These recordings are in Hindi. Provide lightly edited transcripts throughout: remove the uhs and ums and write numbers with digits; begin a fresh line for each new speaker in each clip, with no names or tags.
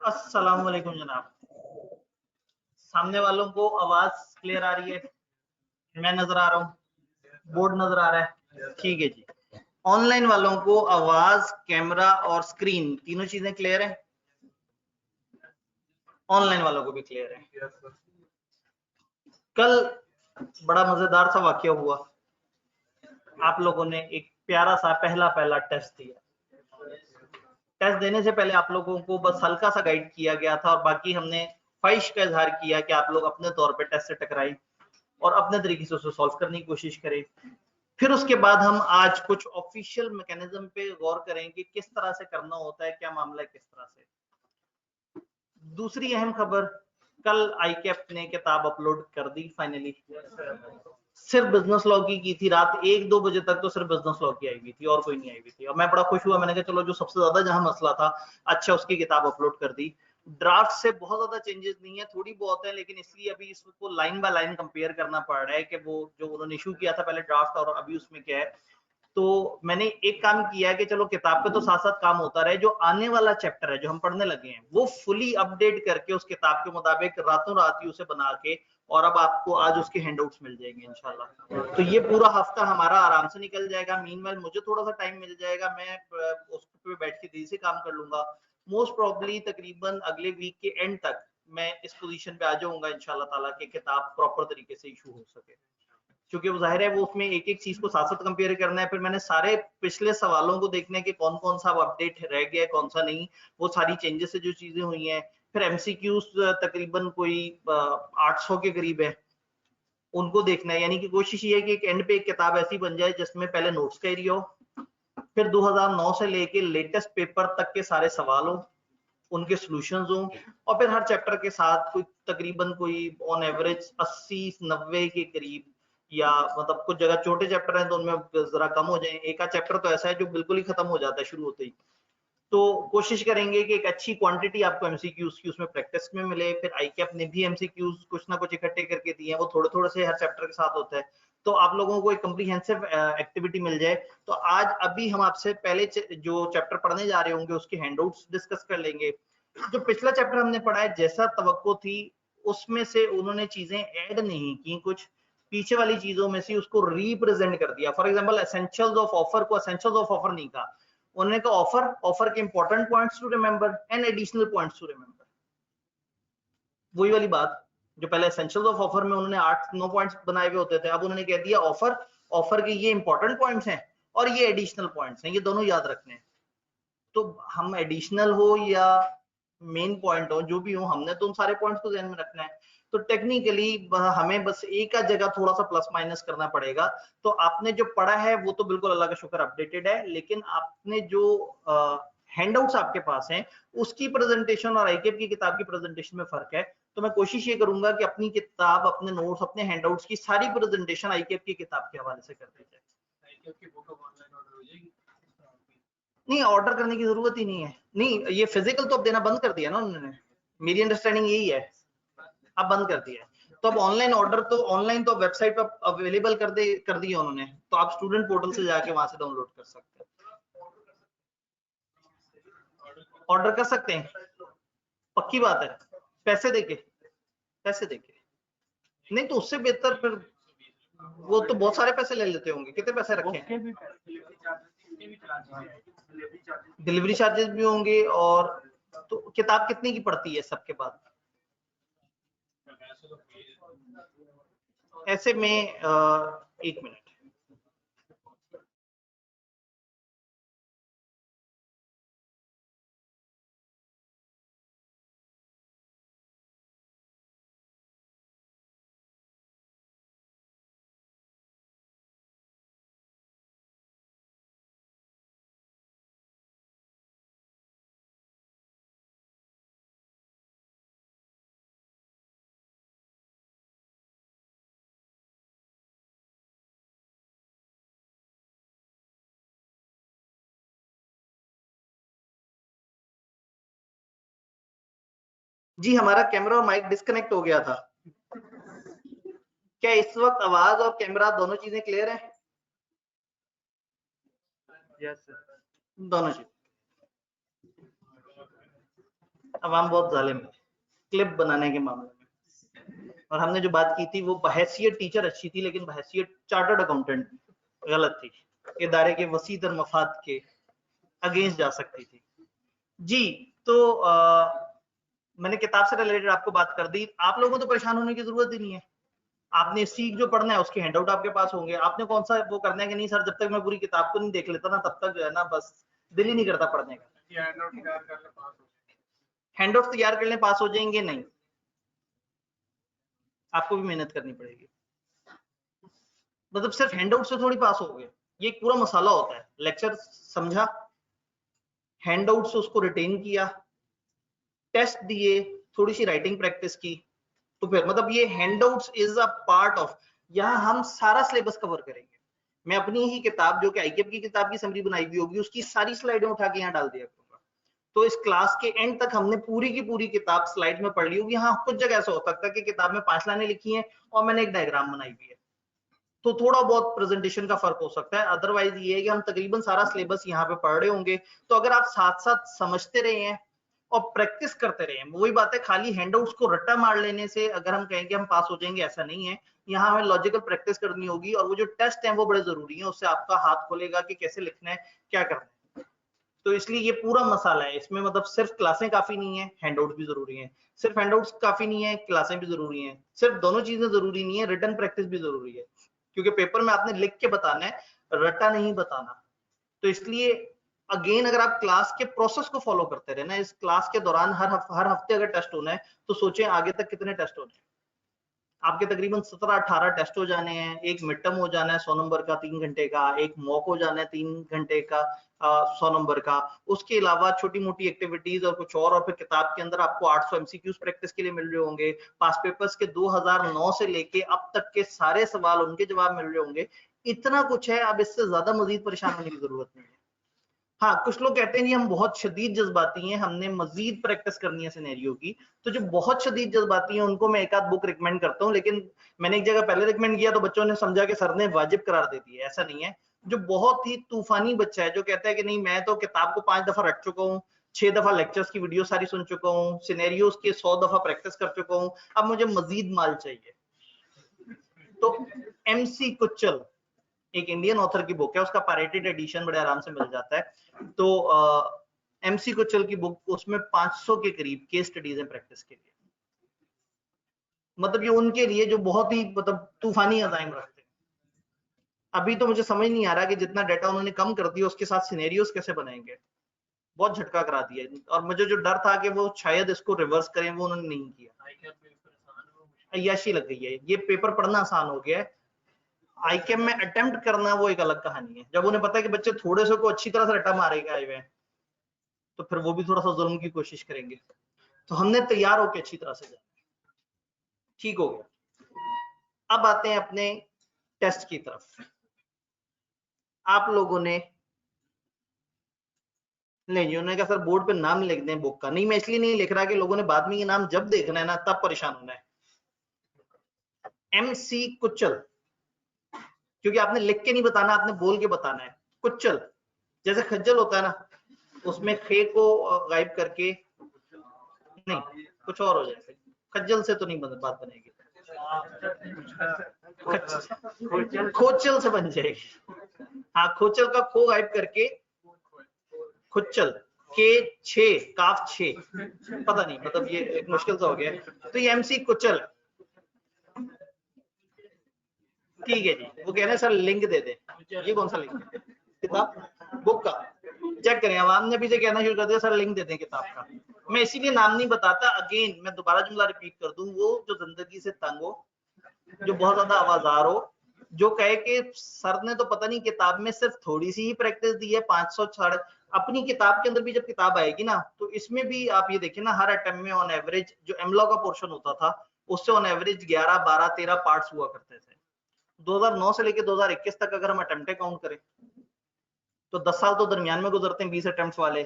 अस्सलाम वालेकुम जनाब। सामने वालों को आवाज क्लियर आ रही है? मैं नजर आ रहा हूँ? बोर्ड नजर आ रहा है? ठीक है जी। ऑनलाइन वालों को आवाज, कैमरा और स्क्रीन तीनों चीजें क्लियर है? ऑनलाइन वालों को भी क्लियर है? कल बड़ा मजेदार सा वाकया हुआ। आप लोगों ने एक प्यारा सा पहला टेस्ट दिया। टेस्ट देने से पहले आप लोगों को बस हल्का सा गाइड किया गया था और बाकी हमने ख्वाहिश का इजहार किया कि आप लोग अपने तौर पे टेस्ट से टकराएं और अपने तरीके से उसे सॉल्व करने की कोशिश करें। फिर उसके बाद हम आज कुछ ऑफिशियल मैकेनिज्म पे गौर करें कि किस तरह से करना होता है, क्या मामला है, किस तरह से। दूसरी अहम खबर, कल आईकैप ने किताब अपलोड कर दी फाइनली। सिर्फ बिजनेस लॉ की थी। रात 1-2 बजे तक तो सिर्फ बिजनेस लॉ की आई हुई थी और कोई नहीं आई हुई थी। और मैं बड़ा खुश हुआ। मैंने कहा चलो जो सबसे ज्यादा जहां मसला था, अच्छा उसकी किताब अपलोड कर दी। ड्राफ्ट से बहुत ज्यादा चेंजेस नहीं है, थोड़ी बहुत है, लेकिन इसलिए अभी इसको लाइन बाय लाइन कंपेयर करना पड़ रहा है कि वो जो उन्होंने इशू किया था पहले ड्राफ्ट और अभी उसमें क्या है। तो मैंने एक काम किया है कि चलो किताब पे तो साथ साथ काम होता रहे, जो आने वाला चैप्टर है जो हम पढ़ने लगे हैं वो फुली अपडेट करके उस किताब के मुताबिक रातों रात ही उसे बना के, और अब आपको आज उसके हैंडआउट्स मिल जाएंगे इंशाल्लाह। तो ये पूरा हफ्ता हमारा आराम से निकल जाएगा। मीनवाइल मुझे थोड़ा सा टाइम मिल जाएगा, मैं उस पे बैठ के तेजी से काम कर लूंगा। मोस्ट प्रोबेबली तकरीबन अगले वीक के एंड तक मैं इस पोजीशन पे आ जाऊंगा इंशाल्लाह ताला कि किताब प्रॉपर तरीके से इशू हो सके। क्योंकि वो जाहिर है वो उसमें एक एक चीज को साथ साथ कंपेयर करना है। फिर मैंने सारे पिछले सवालों को देखने के कौन कौन सा अपडेट रह गया है, कौन सा नहीं, वो सारी चेंजेस से जो चीजें हुई हैं। फिर एमसीक्यूज तकरीबन कोई 800 के करीब है, उनको देखना है। यानी कि कोशिश ये है कि एक एंड पे एक किताब ऐसी बन जाए जिसमें पहले नोट्स का एरिया हो, फिर 2009 से लेके लेटेस्ट पेपर तक के सारे सवाल हो, उनके सॉल्यूशंस हो, और फिर हर चैप्टर के साथ कोई तकरीबन कोई ऑन एवरेज 80-90 के करीब, या मतलब कुछ जगह छोटे चैप्टर हैं तो उनमें जरा कम हो जाए। एक आध चैप्टर तो ऐसा है जो बिल्कुल ही खत्म हो जाता है शुरू होते ही। तो कोशिश करेंगे कि एक अच्छी क्वांटिटी आपको एमसीक्यूज की उसमें प्रैक्टिस में मिले। फिर आईकैप ने भी एमसीक्यूज कुछ ना कुछ इकट्ठे करके दिए हैं, वो थोड़े थोड़े से हर चैप्टर के साथ होता है, तो आप लोगों को एक कम्प्रीहेंसिव एक्टिविटी मिल जाए। तो आज अभी हम आपसे पहले जो चैप्टर पढ़ने जा रहे होंगे उसके हैंडआउट्स डिस्कस कर लेंगे। जो पिछला चैप्टर हमने पढ़ा है जैसा तवक्को थी उसमें से उन्होंने चीजें ऐड नहीं की, कुछ पीछे वाली चीजों में से उसको रिप्रेजेंट कर दिया। For example essentials of offer को एसेंशियल्स ऑफ ऑफर नहीं कहा, उन्होंने कहा ऑफर, ऑफर के important points to remember and additional points to remember. वही वाली बात जो पहले एसेंशियल्स ऑफ ऑफर में उन्होंने 8-9 पॉइंट्स बनाए हुए होते थे, अब उन्होंने कह दिया ऑफर, ऑफर के ये इंपॉर्टेंट पॉइंट्स हैं और ये एडिशनल पॉइंट्स हैं, ये दोनों याद रखने हैं। तो हम एडिशनल हो या मेन पॉइंट हो, जो भी हो, हमने तो उन सारे पॉइंट्स को ध्यान में रखना है। तो टेक्निकली हमें बस एक आध जगह थोड़ा सा प्लस माइनस करना पड़ेगा। तो आपने जो पढ़ा है वो तो बिल्कुल अल्लाह का शुक्र अपडेटेड है, लेकिन आपने जो हैंडआउट्स आपके पास हैं उसकी प्रेजेंटेशन और आईकेप की किताब की प्रेजेंटेशन में फर्क है। तो मैं कोशिश ये करूंगा कि अपनी किताब, अपने नोट्स, अपने हैंडआउट्स की सारी प्रेजेंटेशन आईकेप की किताब के हवाले से कर दी जाए। नहीं, ऑर्डर करने की जरूरत ही नहीं है। नहीं, ये फिजिकल तो अब देना बंद कर दिया ना उन्होंने, मेरी अंडरस्टैंडिंग यही है, अब बंद कर दिया है। तो अब ऑनलाइन ऑर्डर तो ऑनलाइन तो वेबसाइट पर अवेलेबल कर दिया उन्होंने, तो आप स्टूडेंट पोर्टल से जाके वहां से डाउनलोड कर सकते हैं, ऑर्डर कर सकते हैं। पक्की बात है, पैसे देके, पैसे देके। नहीं तो उससे बेहतर फिर वो तो बहुत सारे पैसे ले लेते होंगे। कितने पैसे रखे हैं? डिलीवरी चार्जेस भी होंगे। और तो किताब कितने की पड़ती है सबके बाद? ऐसे में एक मिनट, जी हमारा कैमरा और माइक डिस्कनेक्ट हो गया था। क्या इस वक्त आवाज और कैमरा दोनों चीजें क्लियर है?
यस
दोनों चीज। अब हम बहुत जालिम है क्लिप बनाने के मामले में, और हमने जो बात की थी वो बहैसियत टीचर अच्छी थी, लेकिन बहैसियत चार्टर्ड अकाउंटेंट गलत थी। इदारे के वसीतर मफाद के अगेंस्ट जा सकती थी। जी तो मैंने किताब से रिलेटेड आपको बात कर दी। आप लोगों को तो परेशान होने की जरूरत ही नहीं है। आपने सीख जो पढ़ना है उसके हैंडआउट आपके पास होंगे। आपने कौन सा वो करना है कि नहीं सर जब तक मैं पूरी किताब को नहीं देख लेता ना तब तक जो है ना बस दिल ही नहीं करता पढ़ने का। हैंडआउट तैयार कर लें पास हो जाएंगे? नहीं, आपको भी मेहनत करनी पड़ेगी। मतलब सिर्फ हैंडआउट से थोड़ी पास हो गए, ये एक पूरा मसाला होता है। लेक्चर समझा, हैंडआउट से उसको रिटेन किया, टेस्ट दिए, थोड़ी सी राइटिंग प्रैक्टिस की, तो फिर मतलब ये handouts is a part of, यहाँ हम सारा सिलेबस कवर करेंगे। मैं अपनी ही किताब जो कि आईकेएप की किताब की समरी बनाई हुई होगी उसकी सारी स्लाइडें उठा के यहाँ डाल दिया करूंगा। तो इस क्लास के एंड तक हमने पूरी की पूरी किताब स्लाइड में पढ़ ली होगी। हाँ कुछ जगह ऐसा हो सकता है कि किताब में 5 लाइनें लिखी हैं और मैंने एक डायग्राम बनाई हुई है, तो थोड़ा बहुत प्रेजेंटेशन का फर्क हो सकता है। अदरवाइज ये है कि हम तकरीबन सारा सिलेबस यहाँ पे पढ़ रहे होंगे। तो अगर आप साथ साथ समझते रहे हैं और प्रैक्टिस करते रहे हैं, वही बात है खाली हैंडआउट्स को रट्टा मार लेने से अगर हम कहेंगे हम पास हो जाएंगे, ऐसा नहीं है। यहाँ हमें लॉजिकल प्रैक्टिस करनी होगी, और वो जो टेस्ट है वो बड़े जरूरी है। उससे आपका हाथ खोलेगा कि कैसे लिखना है, क्या करना है। तो इसलिए ये पूरा मसाला है इसमें। मतलब सिर्फ क्लासें काफी नहीं है, हैंडआउट भी जरूरी है। सिर्फ हैंडआउट्स काफी नहीं है, क्लासें भी जरूरी हैं। सिर्फ दोनों चीजें जरूरी नहीं है, रिटन प्रैक्टिस भी जरूरी है, क्योंकि पेपर में आपने लिख के बताना है, रट्टा नहीं बताना। तो इसलिए अगेन अगर आप क्लास के प्रोसेस को फॉलो करते रहे ना, इस क्लास के दौरान हर हफ्ते अगर टेस्ट होना है तो सोचें आगे तक कितने टेस्ट होने हैं। आपके तकरीबन 17-18 टेस्ट हो जाने हैं। एक मिड टर्म हो जाना है 100 नंबर का 3 घंटे का, एक मॉक हो जाना है 3 घंटे का 100 नंबर का। उसके अलावा छोटी मोटी एक्टिविटीज और कुछ और फिर किताब के अंदर आपको 800 एमसीक्यूज प्रैक्टिस के लिए मिल रहे होंगे। पास पेपर्स के 2009 से लेके अब तक के सारे सवाल उनके जवाब मिल रहे होंगे। इतना कुछ है, अब इससे ज्यादा मजीद परेशान होने की जरूरत नहीं है। हाँ कुछ लोग कहते हैं कि हम बहुत शदीद जज्बाती हैं, हमने मजीद प्रैक्टिस करनी है सिनेरियो की। तो जो बहुत शदीद जज्बाती हैं उनको मैं एक आध बुक रिकमेंड करता हूँ, लेकिन मैंने एक जगह पहले रिकमेंड किया तो बच्चों ने समझा कि सर ने वाजिब करार दे दिया। ऐसा नहीं है। जो बहुत ही तूफानी बच्चा है जो कहता है कि नहीं मैं तो किताब को 5 दफा रट चुका हूँ, 6 दफा लेक्चर्स की वीडियो सारी सुन चुका हूँ, सिनेरियोस के 100 दफा प्रैक्टिस कर चुका हूँ, अब मुझे मजीद माल चाहिए। तो एमसी कुचल एक इंडियन ऑथर की बुक है, उसका पायरेटेड एडिशन बड़े आराम से मिल जाता है। तो एमसी कुचल की बुक, उसमें 500 के करीब केस स्टडीज हैं प्रैक्टिस के लिए। मतलब ये उनके लिए जो बहुत ही मतलब तूफानी अज़ाइम रखते हैं। अभी तो मुझे समझ नहीं आ रहा कि जितना डाटा उन्होंने कम कर दिया उसके साथ सिनेरियोस कैसे बनाएंगे। बहुत झटका करा दिया। और मुझे जो डर था कि वो शायद इसको रिवर्स करें, वो उन्होंने नहीं किया। अय्याशी लग गई है, ये पेपर पढ़ना आसान हो गया है। आईकेएम में अटेम्प्ट करना वो एक अलग कहानी है। जब उन्हें पता है कि बच्चे थोड़े से को अच्छी तरह से रट्टा मारेगा आए हुए, तो फिर वो भी थोड़ा सा जुल्म की कोशिश करेंगे। तो हमने तैयार होकर अच्छी तरह से जाना। ठीक हो गया। अब आते हैं अपने टेस्ट की तरफ। आप लोगों ने नहीं, उन्होंने कहा सर बोर्ड पे नाम लिख दें बुक का। नहीं, मैं इसलिए नहीं लिख रहा कि लोगों ने बाद में ये नाम जब देखना है ना तब परेशान होना है। एमसी कुचल, क्योंकि आपने लिख के नहीं बताना, आपने बोल के बताना है। कुचल जैसे खज्जल होता है ना, उसमें खे को गायब करके, नहीं कुछ और हो जाए, खज्जल से तो नहीं बात बनेगी, खोचल से बन जाएगी। हाँ खोचल का खो गायब करके खुच्चल के 6 काफ 6, पता नहीं मतलब ये एक मुश्किल सा हो गया। तो ये एमसी कुचल ठीक है जी। वो कह रहे हैं सर लिंक दे दे। ये कौन सा लिंक है? किताब बुक का चेक करें। आवाम ने भी से कहना शुरू कर दिया सर लिंक दे दें किताब का। मैं इसीलिए नाम नहीं बताता। अगेन मैं दोबारा जुमला रिपीट कर दूं, वो जो जिंदगी से तंग हो, जो बहुत ज्यादा आवाजार हो, जो कहे कि सर ने तो पता नहीं किताब में सिर्फ थोड़ी सी ही प्रैक्टिस दी है, 500 छाड़। अपनी किताब के अंदर भी जब किताब आएगी ना तो इसमें भी आप ये देखिए ना, हर अटेम्प्ट में ऑन एवरेज जो एमलॉ का पोर्शन होता था उससे ऑन एवरेज 11, 12, 13 पार्ट्स हुआ करते थे। 2009 से लेकर 2021 तक अगर हम अटेम्प्ट काउंट करें तो 10 साल तो दरमियान में गुजरते हैं 20 अटेम्प्ट वाले,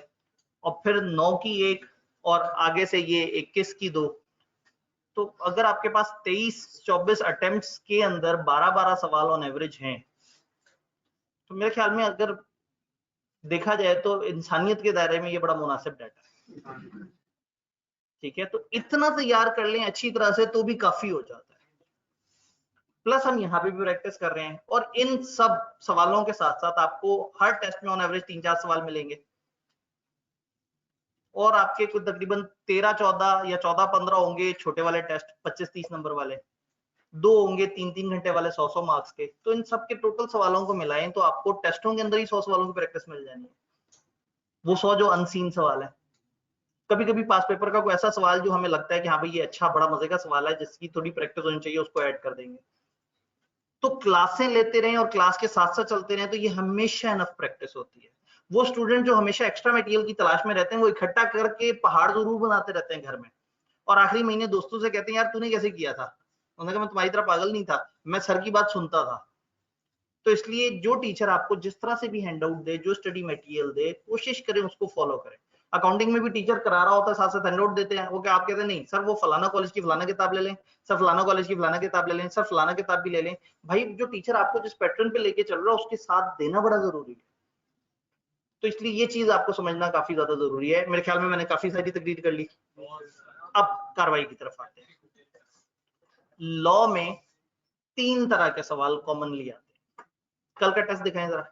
और फिर 9 की एक और आगे से ये 21 की 2, तो अगर आपके पास 23-24 अटेम्प्ट्स के अंदर 12-12 सवाल ऑन एवरेज हैं, तो मेरे ख्याल में अगर देखा जाए तो इंसानियत के दायरे में ये बड़ा मुनासिब डाटा है। ठीक है, तो इतना तैयार कर लें अच्छी तरह से तो भी काफी हो जाता है। प्लस हम यहाँ पे भी प्रैक्टिस कर रहे हैं, और इन सब सवालों के साथ साथ आपको हर टेस्ट में ऑन एवरेज 3-4 सवाल मिलेंगे, और आपके कुछ तकरीबन 13-14 या 14-15 होंगे छोटे वाले टेस्ट 25-30 नंबर वाले, 2 होंगे 3-3 घंटे वाले 100-100 मार्क्स के। तो इन सब के टोटल सवालों को मिलाएं तो आपको टेस्टों के अंदर ही 100 सवालों की प्रैक्टिस मिल जानी है, वो 100 जो अनसीन सवाल है। कभी कभी पास पेपर का कोई ऐसा सवाल जो हमें लगता है कि हाँ भाई ये अच्छा बड़ा मजे का सवाल है, जिसकी थोड़ी प्रैक्टिस होनी चाहिए, उसको ऐड कर देंगे। तो क्लासें लेते रहें और क्लास के साथ साथ चलते रहें तो ये हमेशा इनफ प्रैक्टिस होती है। वो स्टूडेंट जो हमेशा एक्स्ट्रा मटेरियल की तलाश में रहते हैं, वो इकट्ठा करके पहाड़ जरूर बनाते रहते हैं घर में, और आखिरी महीने दोस्तों से कहते हैं यार तूने कैसे किया था, उन्होंने कहा मैं तुम्हारी तरह पागल नहीं था, मैं सर की बात सुनता था। तो इसलिए जो टीचर आपको जिस तरह से भी हैंड आउट दे, जो स्टडी मटेरियल दे, कोशिश करें उसको फॉलो करें। अकाउंटिंग में भी टीचर करा रहा होता है, साथ साथ हैंड आउट देते हैं, वो क्या आप कहते हैं नहीं सर वो फलाना कॉलेज की फलाना किताब ले लें, सर फलाना कॉलेज की फलाना किताब ले लें, सर फलाना किताब भी ले लें। भाई जो टीचर आपको जिस पैटर्न पे लेके चल रहा है उसके साथ देना बड़ा जरूरी है। तो इसलिए ये चीज आपको समझना काफी ज्यादा जरूरी है। मेरे ख्याल में मैंने काफी सारी तकरीर कर ली, अब कार्रवाई की तरफ आते हैं। लॉ में 3 तरह के सवाल कॉमनली आते हैं। कल का टेस्ट दिखाएं जरा।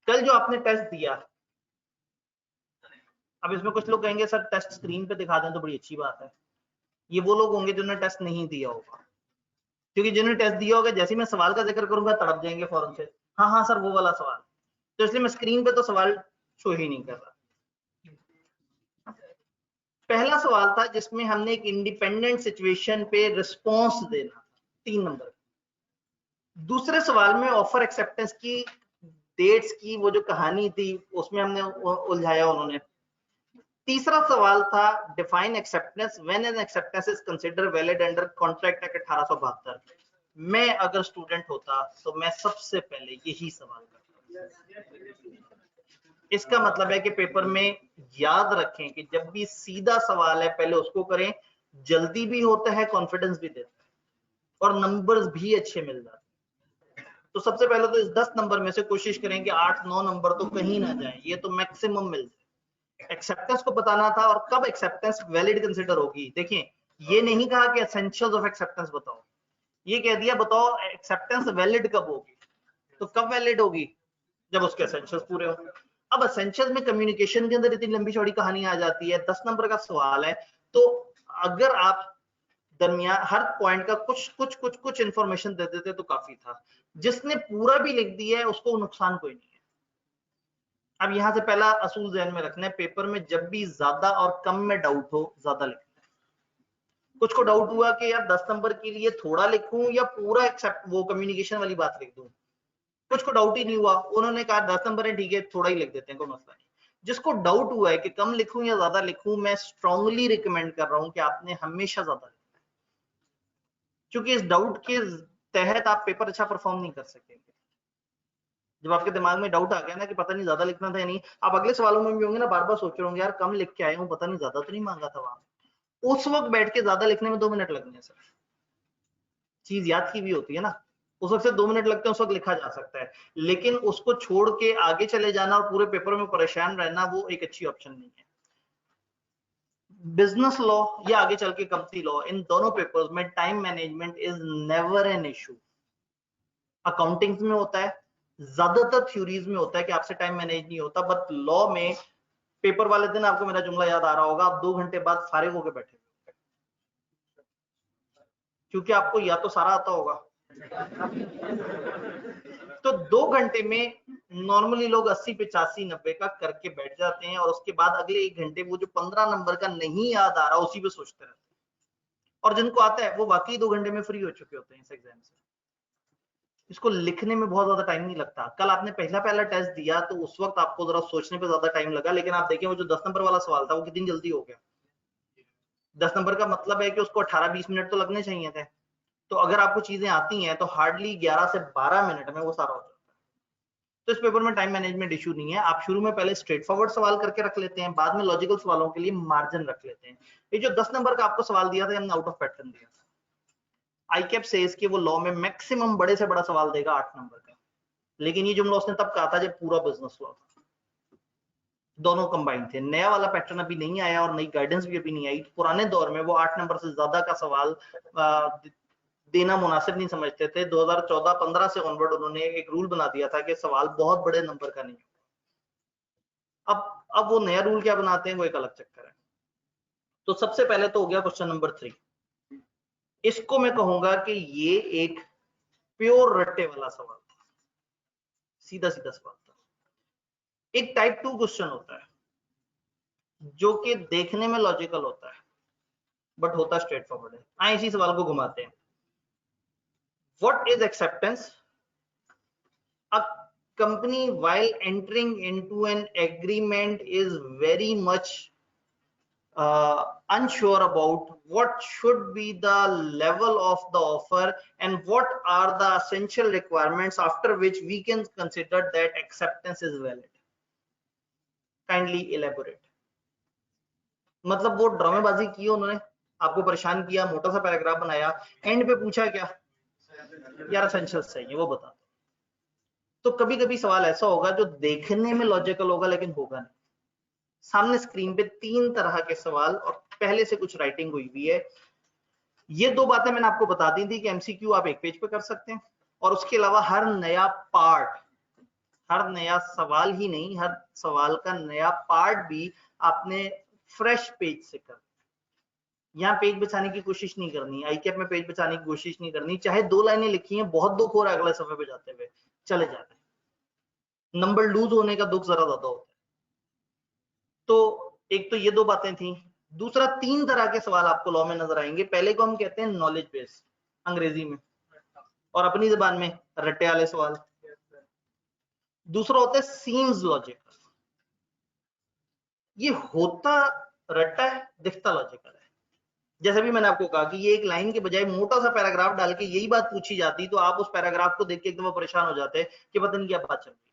कल जो आपने टेस्ट दिया, अब इसमें कुछ लोग कहेंगे सर टेस्ट स्क्रीन पे दिखा दें तो बड़ी अच्छी बात है। ये वो लोग होंगे जिन्होंने टेस्ट नहीं दिया होगा, क्योंकि जिन्होंने टेस्ट दिया होगा जैसे ही मैं सवाल का जिक्र करूंगा तड़प जाएंगे फौरन से, हाँ हाँ सर वो वाला सवाल। तो इसलिए मैं स्क्रीन पे तो सवाल शो ही नहीं कर रहा। पहला सवाल था जिसमें हमने एक इंडिपेंडेंट सिचुएशन पे रिस्पॉन्स देना था, 3 नंबर। दूसरे सवाल में ऑफर एक्सेप्टेंस की डेट्स की वो जो कहानी थी उसमें हमने उलझाया उन्होंने। तीसरा सवाल था define acceptance when an acceptance is consider valid under contract act 1872। मैं अगर स्टूडेंट होता तो मैं सबसे पहले यही सवाल करता। इसका मतलब है कि पेपर में याद रखें कि जब भी सीधा सवाल है पहले उसको करें, जल्दी भी होता है, कॉन्फिडेंस भी देता है, और नंबर्स भी अच्छे मिल जाते हैं। तो सबसे पहले तो इस 10 नंबर में से कोशिश करें कि 8-9 नंबर तो कहीं ना जाए, ये तो मैक्सिमम मिल जाए। एक्सेप्टेंस को बताना था, और कब एक्सेप्टेंस वैलिड कंसिडर होगी। देखिए ये नहीं कहा कि एसेंशियल्स ऑफ एक्सेप्टेंस बताओ, ये कह दिया बताओ एक्सेप्टेंस वैलिड कब होगी। तो कब वैलिड होगी, जब उसके एसेंशियल्स पूरे हो। अब एसेंशियल्स में कम्युनिकेशन के अंदर इतनी लंबी चौड़ी कहानी आ जाती है, 10 नंबर का सवाल है, तो अगर आप दरमियान हर पॉइंट का कुछ कुछ कुछ कुछ इंफॉर्मेशन दे देते तो काफी था। जिसने पूरा भी लिख दिया है उसको नुकसान कोई नहीं है। अब यहां से पहला असूल ध्यान में रखना है, पेपर में जब भी ज्यादा और कम में डाउट हो ज्यादा लिखना है। कुछ को डाउट हुआ कि यार 10 नंबर के लिए थोड़ा लिखूं या पूरा एक्सेप्ट वो कम्युनिकेशन वाली बात लिख दूं, कुछ को डाउट ही नहीं हुआ, उन्होंने कहा 10 नंबर है ठीक है थोड़ा ही लिख देते हैं, कोई मसला नहीं। जिसको डाउट हुआ है कि कम लिखूं या ज्यादा लिखूं, मैं स्ट्रांगली रिकमेंड कर रहा हूं कि आपने हमेशा ज्यादा लिखना है, क्योंकि इस डाउट के तहत आप पेपर अच्छा परफॉर्म नहीं कर सकेंगे। जब आपके दिमाग में डाउट आ गया ना कि पता नहीं ज्यादा लिखना था या नहीं, आप अगले सवालों में भी होंगे ना बार बार सोच रहे होंगे यार कम लिख के आए हूँ, पता नहीं ज्यादा तो नहीं मांगा था वहां। उस वक्त बैठ के ज्यादा लिखने में 2 मिनट लगने हैं सर, चीज याद की भी होती है ना, उस वक्त से 2 मिनट लगते हैं, उस वक्त लिखा जा सकता है। लेकिन उसको छोड़ के आगे चले जाना और पूरे पेपर में परेशान रहना, वो एक अच्छी ऑप्शन नहीं है। बिजनेस लॉ या आगे चल के कंपनी लॉ, इन दोनों पेपर्स में time management is never an issue. Accounting में होता है, ज्यादातर थ्योरीज में होता है कि आपसे टाइम मैनेज नहीं होता, बट लॉ में पेपर वाले दिन आपको मेरा जुमला याद आ रहा होगा, आप 2 घंटे बाद फारिग होकर बैठे, क्योंकि आपको या तो सारा आता होगा। तो 2 घंटे में नॉर्मली लोग 80, 85, 90 का करके बैठ जाते हैं, और उसके बाद अगले 1 घंटे वो जो 15 नंबर का नहीं याद आ रहा उसी पे सोचते रहते हैं। और जिनको आता है वो वाकई 2 घंटे में फ्री हो चुके होते हैं इस एग्जाम से। इसको लिखने में बहुत ज्यादा टाइम नहीं लगता। कल आपने पहला टेस्ट दिया तो उस वक्त आपको जरा सोचने पे ज्यादा टाइम लगा, लेकिन आप देखें वो जो 10 नंबर वाला सवाल था वो कितनी जल्दी हो गया। 10 नंबर का मतलब है कि उसको 18-20 मिनट तो लगने चाहिए थे। तो अगर आपको चीजें आती हैं तो हार्डली 11 से 12 मिनट में वो सारा हो जाता है। तो इस पेपर में टाइम मैनेजमेंट इशू नहीं है। आप शुरू में पहले स्ट्रेट फॉरवर्ड सवाल करके रख लेते हैं, बाद में लॉजिकल सवालों के लिए मार्जिन रख लेते हैं। ये जो 10 नंबर का आपको सवाल दिया था, हमने आउट ऑफ पैटर्न दिया था। आईकैप सेज कि वो लॉ में मैक्सिमम बड़े से बड़ा सवाल देगा 8 नंबर का, लेकिन ये जुमला उसने तब कहा था जब पूरा बिजनेस लॉ था, दोनों कंबाइन थे। नया वाला पैटर्न अभी नहीं आया और नई गाइडेंस भी अभी नहीं आई। पुराने दौर में वो 8 नंबर से ज्यादा का सवाल देना मुनासिब नहीं समझते थे। 2014-15 से ऑनवर्ड उन्होंने एक रूल बना दिया था कि सवाल बहुत बड़े नंबर का नहीं। अब वो नया रूल क्या बनाते हैं वो एक अलग चक्कर है। तो सबसे पहले तो हो गया क्वेश्चन नंबर 3। इसको मैं कहूंगा कि ये एक प्योर रट्टे वाला सवाल था, सीधा सीधा सवाल था। एक टाइप 2 क्वेश्चन होता है जो कि देखने में लॉजिकल होता है बट होता स्ट्रेट फॉरवर्ड है। आए इसी सवाल को घुमाते हैं। What is acceptance? A company while entering into an agreement is very much unsure about what should be the level of the offer and what are the essential requirements after which we can consider that acceptance is valid. Kindly elaborate. मतलब वो ड्रामेबाजी की उन्होंने, आपको परेशान किया, मोटा सा पैराग्राफ बनाया, एंड पे पूछा क्या यार एसेंशियल्स चाहिए वो बता। तो कभी कभी सवाल ऐसा होगा जो देखने में लॉजिकल होगा लेकिन होगा नहीं। सामने स्क्रीन पे 3 तरह के सवाल और पहले से कुछ राइटिंग हुई हुई है। ये 2 बातें मैंने आपको बता दी थी कि एमसीक्यू आप एक पेज पे कर सकते हैं, और उसके अलावा हर नया पार्ट, हर नया सवाल ही नहीं, हर सवाल का नया पार्ट भी आपने फ्रेश पेज से कर, यहाँ पेज बचाने की कोशिश नहीं करनी। आईकैप में पेज बचाने की कोशिश नहीं करनी। चाहे 2 लाइनें लिखी हैं, बहुत दुख हो रहा है अगले सफे पे जाते हुए, चले जाते हैं। नंबर लूज होने का दुख जरा ज्यादा होता है। तो एक तो ये 2 बातें थी। दूसरा, 3 तरह के सवाल आपको लॉ में नजर आएंगे। पहले को हम कहते हैं नॉलेज बेस, अंग्रेजी में, और अपनी जबान में रट्टे वाले सवाल। दूसरा होता है सीम्स लॉजिकल। ये होता रट्टा है, दिखता लॉजिकल है। जैसे भी मैंने आपको कहा कि ये एक लाइन के बजाय मोटा सा पैराग्राफ डाल के यही बात पूछी जाती तो आप उस पैराग्राफ को देख के एकदम परेशान हो जाते कि पता नहीं क्या बात चल रही है।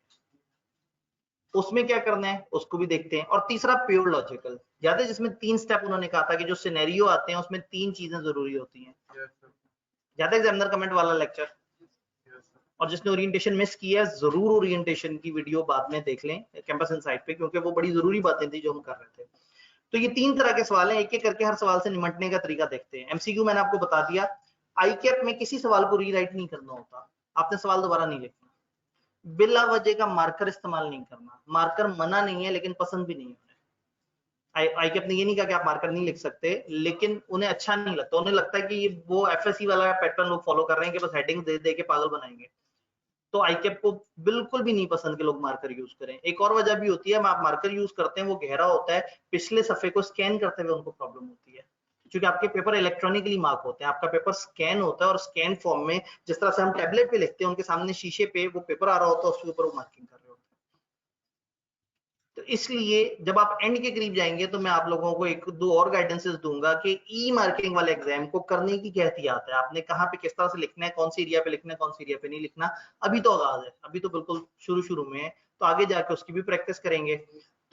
उसमें क्या करना है उसको भी देखते हैं। और तीसरा प्योर लॉजिकल, याद है जिसमें 3 स्टेप उन्होंने कहा था कि जो सिनेरियो आते हैं उसमें 3 चीजें जरूरी होती हैं। याद है एग्जामिनर कमेंट वाला लेक्चर? और जिसने ओरिएंटेशन मिस किया जरूर ओरिएंटेशन की वीडियो बाद में देख लें कैंपस इनसाइट पे, क्योंकि वो बड़ी जरूरी बातें थी जो हम कर रहे थे। तो ये 3 तरह के सवाल हैं, एक एक करके हर सवाल से निपटने का तरीका देखते हैं। एमसीक्यू मैंने आपको बता दिया। आईकैप में किसी सवाल को रीराइट नहीं करना होता, आपने सवाल दोबारा नहीं लिखना। बिला वजह का मार्कर इस्तेमाल नहीं करना। मार्कर मना नहीं है लेकिन पसंद भी नहीं है। आईकैप ने ये नहीं कहा कि आप मार्कर नहीं लिख सकते, लेकिन उन्हें अच्छा नहीं लगता। उन्हें लगता है कि ये वो एफएससी वाला पैटर्न लोग फॉलो कर रहे हैं कि बस हेडिंग दे दे के पागल बनाएंगे। तो आईकैप को बिल्कुल भी नहीं पसंद कि लोग मार्कर यूज करें। एक और वजह भी होती है, आप मार्कर यूज करते हैं वो गहरा होता है, पिछले सफे को स्कैन करते हुए उनको प्रॉब्लम होती है, क्योंकि आपके पेपर इलेक्ट्रॉनिकली मार्क होते हैं। आपका पेपर स्कैन होता है और स्कैन फॉर्म में, जिस तरह से हम टैबलेट पे लिखते हैं, उनके सामने शीशे पे वो पेपर आ रहा होता है, उसके ऊपर वो मार्किंग कर रहे होते हैं। तो इसलिए जब आप एंड के करीब जाएंगे तो मैं आप लोगों को 1-2 और गाइडेंसेस दूंगा कि ई मार्किंग वाले एग्जाम को करने की क्या एहतियात है, आपने कहाँ पे किस तरह से लिखना है, कौन सी एरिया पे लिखना है, कौन सी एरिया पे नहीं लिखना। अभी तो आगाज है, अभी तो बिल्कुल शुरू में है, तो आगे जाके उसकी भी प्रैक्टिस करेंगे।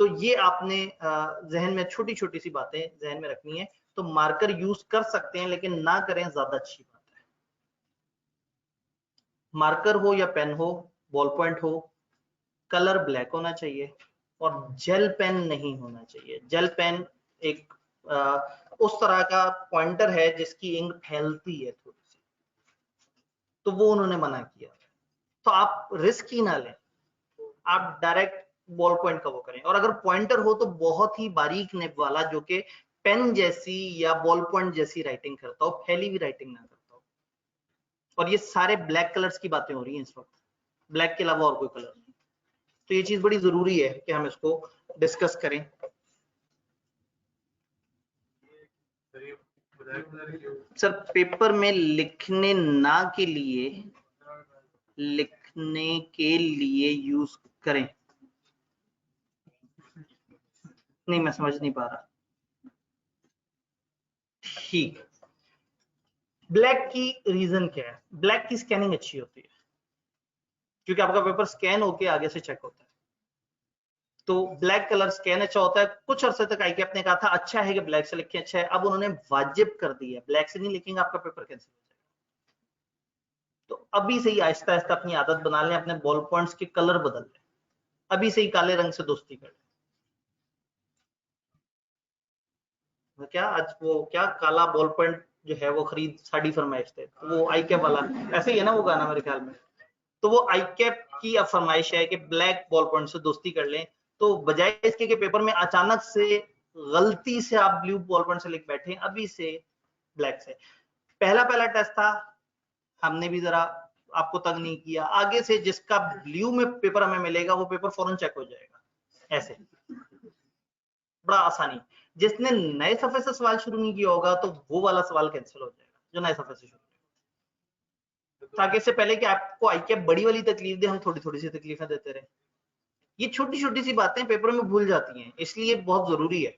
तो ये आपने जहन में छोटी छोटी सी बातें जहन में रखनी है। तो मार्कर यूज कर सकते हैं लेकिन ना करें, ज्यादा अच्छी बात है। मार्कर हो या पेन हो, बॉल पॉइंट हो, कलर ब्लैक होना चाहिए और जेल पेन नहीं होना चाहिए। जेल पेन एक उस तरह का पॉइंटर है जिसकी इंक फैलती है थोड़ी सी, तो वो उन्होंने मना किया। तो आप रिस्क ही ना लें, आप डायरेक्ट बॉल पॉइंट का वो करें। और अगर पॉइंटर हो तो बहुत ही बारीक निब वाला, जो कि पेन जैसी या बॉल पॉइंट जैसी राइटिंग करता हो, फैली हुई राइटिंग ना करता हो। और ये सारे ब्लैक कलर्स की बातें हो रही हैं इस वक्त, ब्लैक के अलावा और कोई कलर नहीं। तो ये चीज बड़ी जरूरी है कि हम इसको डिस्कस करें। सर पेपर में लिखने के लिए यूज करें। नहीं, मैं समझ नहीं पा रहा। ठीक, ब्लैक की रीजन क्या है? ब्लैक की स्कैनिंग अच्छी होती है, क्योंकि आपका पेपर स्कैन होके आगे से चेक होता है। तो ब्लैक कलर स्कैन अच्छा होता है। कुछ अरसे तक ICAP ने कहा था अच्छा है कि ब्लैक से लिखें, अच्छा है। अब उन्होंने वाजिब कर दिया, ब्लैक से नहीं लिखेंगे आपका पेपर कैंसिल हो जाएगा। तो अभी से ही आहिस्ता आहिस्ता अपनी आदत बना लें, अपने बॉल पॉइंट्स के कलर बदल लें, अभी से ही काले रंग से दोस्ती कर लें। क्या आज वो क्या काला बॉल पॉइंट जो है वो खरीद साड़ी फरमाइश थे, वो ICAP वाला ऐसे ही है ना वो गाना मेरे ख्याल में। तो वो ICAP की अब फरमाइश है कि ब्लैक बॉल पॉइंट से दोस्ती कर लें। तो बजाय इसके कि पेपर में अचानक से गलती से आप ब्लू बॉल पॉइंट से लिख बैठे, अभी से ब्लैक से। पहला टेस्ट था, हमने भी जरा आपको तंग नहीं किया। आगे से जिसका ब्लू में पेपर हमें मिलेगा वो पेपर फौरन चेक हो जाएगा, ऐसे बड़ा आसानी। जिसने नए सफे से सवाल शुरू नहीं किया होगा तो वो वाला सवाल कैंसिल हो जाएगा जो नए सफे से शुरू, ताकि इससे पहले कि आपको ICAP बड़ी वाली तकलीफ दे, हम थोड़ी थोड़ी सी तकलीफें देते रहे। ये छोटी छोटी सी बातें पेपर में भूल जाती हैं, इसलिए बहुत जरूरी है।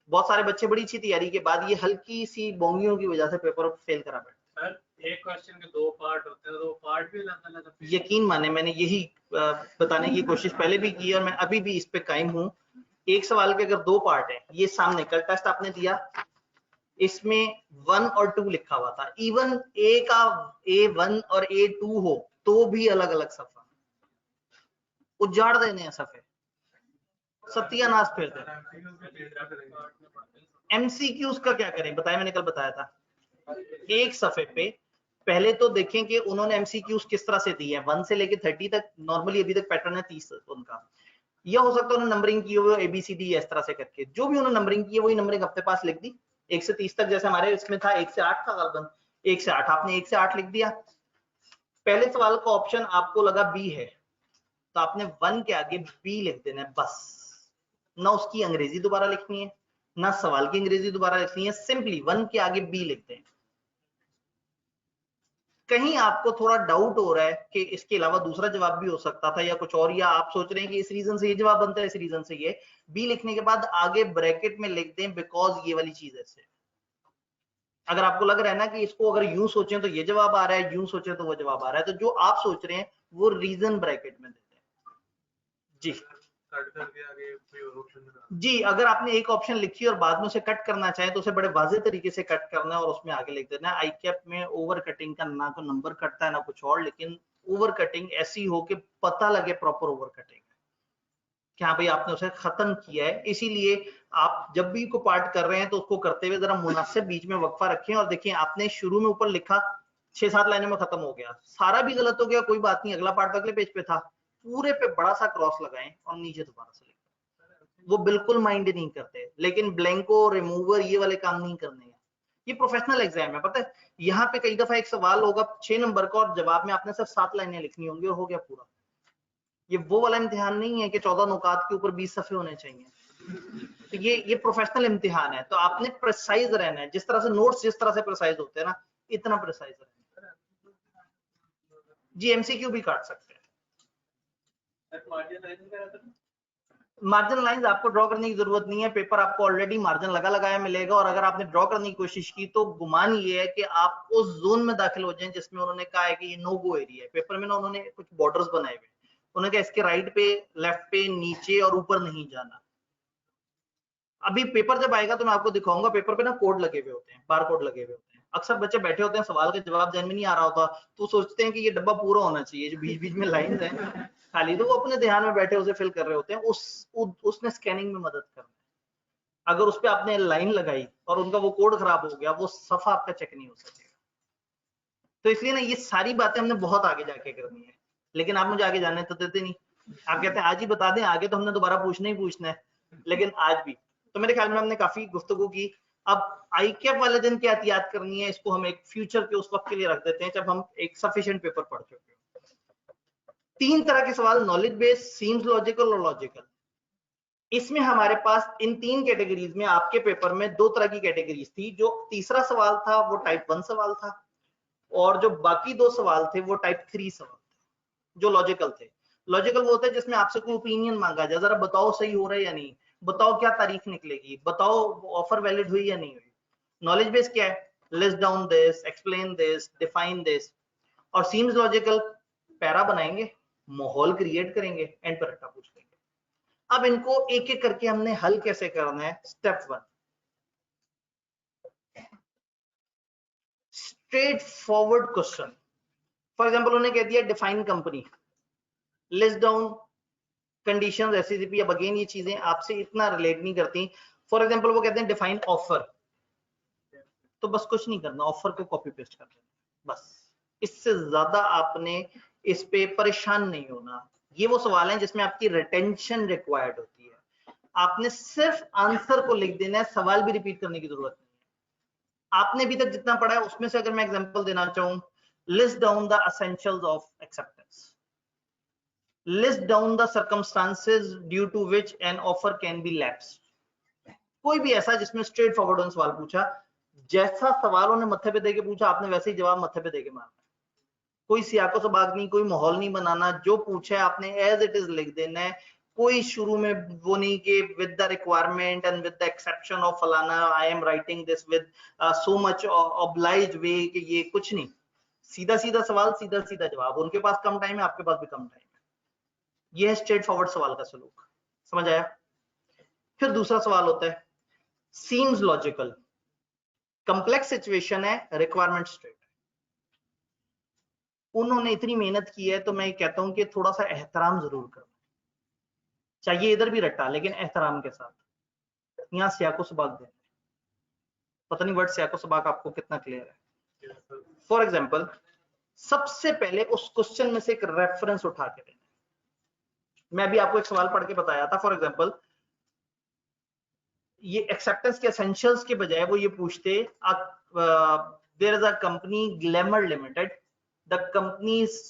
बहुत सारे बच्चे बड़ी अच्छी तैयारी के बाद ये हल्की सी बोंगियों की वजह से पेपर फेल करा बैठते हैं।
एक क्वेश्चन के 2 पार्ट होते हैं, 2 पार्ट भी अलग-अलग।
यकीन माने मैंने यही बताने की कोशिश पहले भी की और मैं अभी भी इस पे कायम हूँ। एक सवाल के अगर 2 पार्ट है, ये सामने कल टेस्ट आपने दिया, इसमें 1 और 2 लिखा हुआ था। इवन A का A1 और A2 हो तो भी अलग अलग सफा, उजाड़ देने हैं सफे, सत्यानाश फिर दे। MCQs का क्या करें बताएं, मैंने कल बताया था। एक सफे पे पहले तो देखें कि उन्होंने MCQs किस तरह से दी है, 1 से लेके 30 तक। नॉर्मली अभी तक पैटर्न है 30 उनका, यह हो सकता है उन्होंने नंबरिंग की हुई ABCD इस तरह से करके, जो भी उन्होंने नंबरिंग की है वही नंबरिंग अपने पास लिख दी 1 से 30 तक। जैसे हमारे इसमें था 1 से 8 था गलबन, 1 से 8 आपने 1 से 8 लिख दिया। पहले सवाल का ऑप्शन आपको लगा B है तो आपने 1 के आगे B लिख देना है बस, ना उसकी अंग्रेजी दोबारा लिखनी है ना सवाल की अंग्रेजी दोबारा लिखनी है, सिंपली 1 के आगे B लिखते हैं। कहीं आपको थोड़ा डाउट हो रहा है कि इसके अलावा दूसरा जवाब भी हो सकता था या कुछ और, या आप सोच रहे हैं कि इस रीजन से ये जवाब बनता है, इस रीजन से ये, B लिखने के बाद आगे ब्रैकेट में लिख दें बिकॉज ये वाली चीज ऐसे। अगर आपको लग रहा है ना कि इसको अगर यूं सोचें तो ये जवाब आ रहा है, यूं सोचें तो वो जवाब आ रहा है, तो जो आप सोच रहे हैं वो रीजन ब्रैकेट में देते हैं। जी जी, अगर आपने एक ऑप्शन लिखी और बाद में उसे कट करना चाहे तो उसे बड़े वाजे तरीके से कट करना है और उसमें आगे लिख देना है। ICAP में ओवर कटिंग का ना तो नंबर कटता है ना कुछ और, लेकिन ओवर कटिंग ऐसी हो कि पता लगे प्रॉपर ओवर कटिंग है कि हाँ भाई आपने उसे खत्म किया है। इसीलिए आप जब भी को पार्ट कर रहे हैं तो उसको करते हुए जरा मुनासिब बीच में वक्फा रखें और देखिए आपने शुरू में ऊपर लिखा 6-7 लाइनों में खत्म हो गया, सारा भी गलत हो गया, कोई बात नहीं, अगला पार्ट अगले पेज पे था, पूरे पे बड़ा सा क्रॉस लगाएं और नीचे दोबारा से लिखें। वो बिल्कुल माइंड नहीं करते, लेकिन ब्लैंको रिमूवर ये वाले काम नहीं करने हैं। ये प्रोफेशनल एग्जाम है, पता है यहाँ पे कई दफा एक सवाल होगा 6 नंबर का और जवाब में आपने सिर्फ 7 लाइनें लिखनी होंगी और हो गया पूरा। ये वो वाला इम्तिहान नहीं है कि 14 नुकात के ऊपर 20 सफ़े होने चाहिए। तो ये प्रोफेशनल इम्तिहान है, तो आपने प्रिसाइज रहना है, जिस तरह से नोट्स जिस तरह से प्रिसाइज होते हैं ना, इतना प्रिसाइज रहना है। जी MCQ भी काट सकते हैं। मार्जिन लाइंस आपको ड्रॉ करने की जरूरत नहीं है, पेपर आपको ऑलरेडी मार्जिन लगा लगाया मिलेगा, और अगर आपने ड्रॉ करने की कोशिश की तो गुमान ये है कि आप उस जोन में दाखिल हो जाएं जिसमें उन्होंने कहा है कि ये नो गो एरिया है। पेपर में ना उन्होंने कुछ बॉर्डर्स बनाए हुए, उन्होंने कहा इसके राइट पे, लेफ्ट पे, नीचे और ऊपर नहीं जाना। अभी पेपर जब आएगा तो मैं आपको दिखाऊंगा, पेपर पे ना कोड लगे हुए होते हैं, बार कोड लगे हुए होते हैं। अक्सर बच्चे बैठे होते हैं, सवाल का जवाब ध्यान में नहीं आ रहा होता तो सोचते हैं कि ये डब्बा पूरा होना चाहिए, जो बीच बीच में लाइंस हैं खाली, तो वो अपने ध्यान में बैठे उसे फिल कर रहे होते हैं। उसने स्कैनिंग में मदद करना है। अगर उस पर आपने लाइन लगाई और उनका वो कोड खराब हो गया, वो सफा आपका चेक नहीं हो सकेगा। तो इसलिए ना ये सारी बातें हमने बहुत आगे जाके करनी है, लेकिन आप मुझे आगे जाने तो देते नहीं। आप कहते हैं आज ही बता दें, आगे तो हमने दोबारा पूछना ही पूछना है, लेकिन आज भी तो मेरे ख्याल में हमने काफी गुफ्तगू की। अब ICAP वाले दिन क्या एहतियात करनी है, इसको हम एक फ्यूचर के उस वक्त के लिए रख देते हैं जब हम एक सफिशिएंट पेपर पढ़ चुके हो। 3 तरह के सवाल, नॉलेज बेस्ड, सीम्स लॉजिकल और लॉजिकल। इसमें हमारे पास इन 3 कैटेगरीज में आपके पेपर में 2 तरह की कैटेगरीज थी। जो तीसरा सवाल था वो टाइप 1 सवाल था, और जो बाकी 2 सवाल थे वो टाइप 3 सवाल थे जो लॉजिकल थे। लॉजिकल वो होता है जिसमें आपसे कोई ओपिनियन मांगा जाए, जरा बताओ सही हो रहा है या नहीं, बताओ क्या तारीख निकलेगी, बताओ ऑफर वैलिड हुई या नहीं हुई। नॉलेज बेस क्या है, list down this, explain this, define this. और सीम्स लॉजिकल पैरा बनाएंगे, माहौल क्रिएट करेंगे, एंड पर रट्टा पूछ लेंगे। अब इनको एक एक करके हमने हल कैसे करना है। Step 1, straight forward question. For example उन्होंने कह दिया define company, list down condition, recipe. अब अगेन ये चीजें आपसे इतना रिलेट नहीं करती। फॉर एग्जांपल वो कहते हैं डिफाइन ऑफर, तो बस कुछ नहीं करना, ऑफर को कॉपी पेस्ट कर देना बस। इससे ज्यादा आपने इस पे परेशान नहीं होना। ये वो सवाल हैं जिसमें आपकी रिटेंशन रिक्वायर्ड होती है। आपने सिर्फ आंसर को लिख देना है, सवाल भी रिपीट करने की जरूरत नहीं है। आपने अभी तक जितना पढ़ा है उसमें से अगर मैं एग्जांपल देना चाहूं, list down the essentials of acceptance, list down the circumstances due to which an offer can be lapsed. कोई भी ऐसा जिसमें स्ट्रेट फॉरवर्ड सवाल पूछा, जैसा सवाल उन्हें मत्थे पे देके पूछा आपने वैसे ही जवाब मत्थे पे देके मारना। कोई सियाको सबाक नहीं, कोई माहौल नहीं बनाना, जो पूछा है आपने एज इट इज लिख देना है। कोई शुरू में वो नहीं कि with the requirement and with the exception of फलाना I am writing this with so much obliged way, कि ये कुछ नहीं। सीधा सीधा सवाल, सीधा सीधा जवाब। उनके पास कम टाइम है, आपके पास भी कम टाइम है। ये है स्ट्रेट फॉरवर्ड सवाल का सलूक। समझ आया। फिर दूसरा सवाल होता है सीम्स लॉजिकल। कंप्लेक्स सिचुएशन है, रिक्वायरमेंट स्ट्रेट। उन्होंने इतनी मेहनत की है, तो मैं कहता हूं कि थोड़ा सा एहतराम जरूर करो। चाहिए इधर भी रट्टा, लेकिन एहतराम के साथ। यहाँ सियाको सबाक देना है। पता नहीं वर्ड सियाको सबाक आपको कितना क्लियर है। फॉर एग्जाम्पल, सबसे पहले उस क्वेश्चन में से एक रेफरेंस उठा के देना है। मैं अभी आपको एक सवाल पढ़ के बताया था। फॉर एग्जाम्पल, ये एक्सेप्टेंस के एसेंशियल्स के बजाय वो ये पूछते, there is a company glamour limited, the companies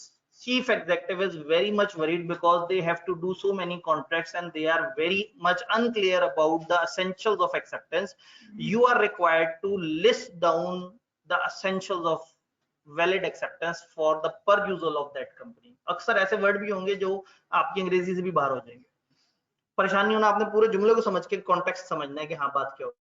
chief executive is very much worried because they have to do so many contracts and they are very much unclear about the essentials of acceptance. You are required to list down the essentials of valid acceptance for the per user of that company. अक्सर ऐसे वर्ड भी होंगे जो आपकी अंग्रेजी से भी बाहर हो जाएंगे। परेशान नहीं होना, आपने पूरे जुमले को समझ के कॉन्टेक्स्ट समझना है कि हाँ बात क्या हो।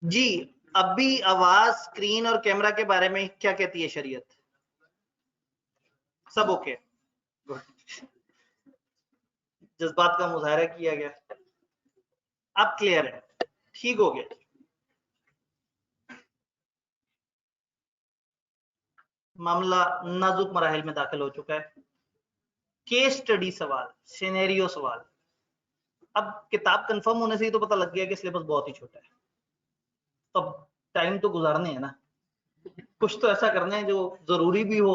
जी अभी आवाज, स्क्रीन और कैमरा के बारे में क्या कहती है शरीयत? सब ओके, जज्बात का मुजाहरा किया गया, अब क्लियर है, ठीक हो गया। मामला नाजुक मराहिल में दाखिल हो चुका है। केस स्टडी सवाल, सिनेरियो सवाल। अब किताब कंफर्म होने से ही तो पता लग गया कि सिलेबस बहुत ही छोटा है, तो टाइम तो गुजारने है ना, कुछ तो ऐसा करना है जो जरूरी भी हो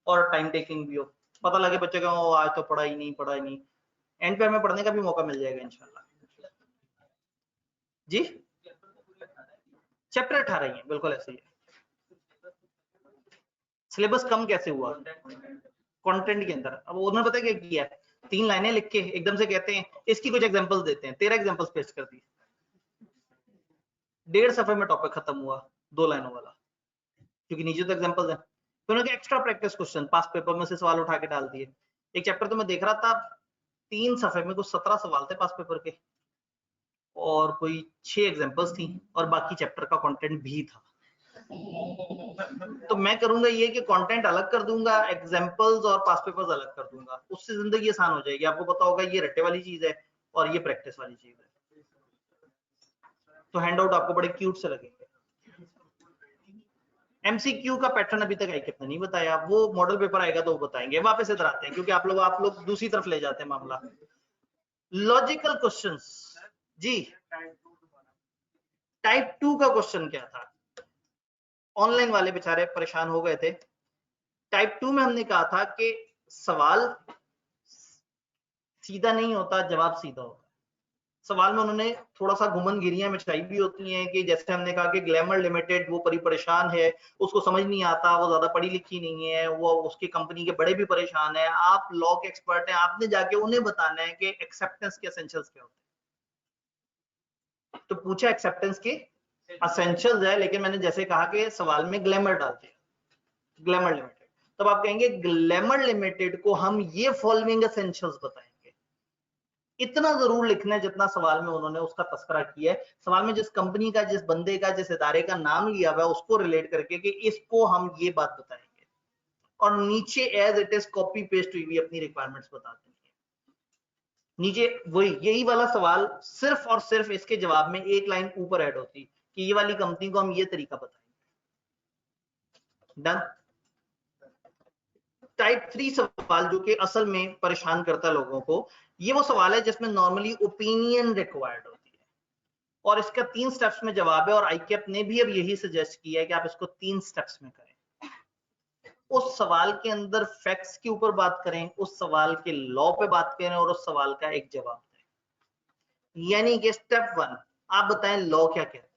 और टाइम टेकिंग भी हो। पता लगे बच्चे का आज तो पढ़ा ही नहीं, एंड पे हमें पढ़ने का भी मौका मिल जाएगा इंशाल्लाह। जी चैप्टर 18 ही है, बिल्कुल ऐसे ही है। सिलेबस कम कैसे हुआ? कंटेंट के अंदर। अब उन्होंने पता क्या किया, 3 लाइनें लिख के एकदम से कहते हैं इसकी कुछ एग्जांपल्स देते हैं, 13 एग्जांपल्स पेस्ट कर दिए, 1.5 सफे में टॉपिक खत्म हुआ 2 लाइनों वाला, क्योंकि नीचे तो एग्जांपल्स है। तो उन्होंने एक्स्ट्रा प्रैक्टिस क्वेश्चन पास पेपर में से सवाल उठा के डाल दिए। एक चैप्टर तो मैं देख रहा था 3 सफे में कुछ 17 सवाल थे पास पेपर के, और कोई 6 एग्जांपल्स थी, और बाकी चैप्टर का कंटेंट भी था। तो मैं करूंगा ये कि कंटेंट अलग कर दूंगा, एग्जांपल्स और पास पेपर्स अलग कर दूंगा, उससे जिंदगी आसान हो जाएगी। आपको पता होगा ये रट्टे वाली चीज है और ये प्रैक्टिस वाली चीज है, तो हैंडआउट आपको बड़े क्यूट से लगेंगे। एमसीक्यू का पैटर्न अभी तक आईकेप ने नहीं बताया, वो मॉडल पेपर आएगा तो वो बताएंगे। वापस इधर आते हैं क्योंकि आप लोग दूसरी तरफ ले जाते हैं मामला। लॉजिकल क्वेश्चंस जी, टाइप 2 का क्वेश्चन क्या था? ऑनलाइन वाले बेचारे परेशान हो गए थे। टाइप 2 में हमने कहा था कि सवाल सीधा नहीं होता, जवाब सीधा होता है। सवाल में उन्होंने थोड़ा सा घुमन गिरियां मचाई भी होती हैं कि जैसे हमने कहा कि ग्लैमर लिमिटेड वो परेशान है, उसको समझ नहीं आता, वो ज्यादा पढ़ी लिखी नहीं है, वो उसकी कंपनी के बड़े भी परेशान है। आप लॉ के एक्सपर्ट हैं, आपने जाके उन्हें बताना है कि एक्सेप्टेंस के एसेंशियल्स क्या होते हैं। तो पूछा एक्सेप्टेंस के एसेंशियल्स है, लेकिन मैंने जैसे कहा कि सवाल में ग्लैमर डालते हैं, ग्लैमर लिमिटेड, तब आप कहेंगे ग्लैमर लिमिटेड को हम ये फॉलोइंग एसेंशियल्स बताएंगे। इतना जरूर लिखना है जितना सवाल में उन्होंने उसका तस्करा किया है। सवाल में जिस कंपनी का, जिस बंदे का, जिस इदारे का नाम लिया हुआ है उसको रिलेट करके कि इसको हम ये बात बताएंगे, और नीचे as it is copy paste हुई अपनी रिक्वायरमेंट्स बता देंगे। नीचे वही यही वाला सवाल सिर्फ और सिर्फ इसके जवाब में एक लाइन ऊपर ऐड होती कि ये वाली कंपनी को हम ये तरीका बताएंगे। डन। टाइप 3 सवाल जो कि असल में परेशान करता है लोगों को, ये वो सवाल है जिसमें नॉर्मली ओपिनियन रिक्वायर्ड होती है, और इसका 3 स्टेप्स में जवाब है, और आईकेप ने भी अब यही सजेस्ट किया है कि आप इसको 3 स्टेप्स में करें। उस सवाल के अंदर फैक्ट्स के ऊपर बात करें, उस सवाल के लॉ पे बात करें, और उस सवाल का एक जवाब दें। यानी कि स्टेप 1 आप बताएं लॉ क्या कहता है,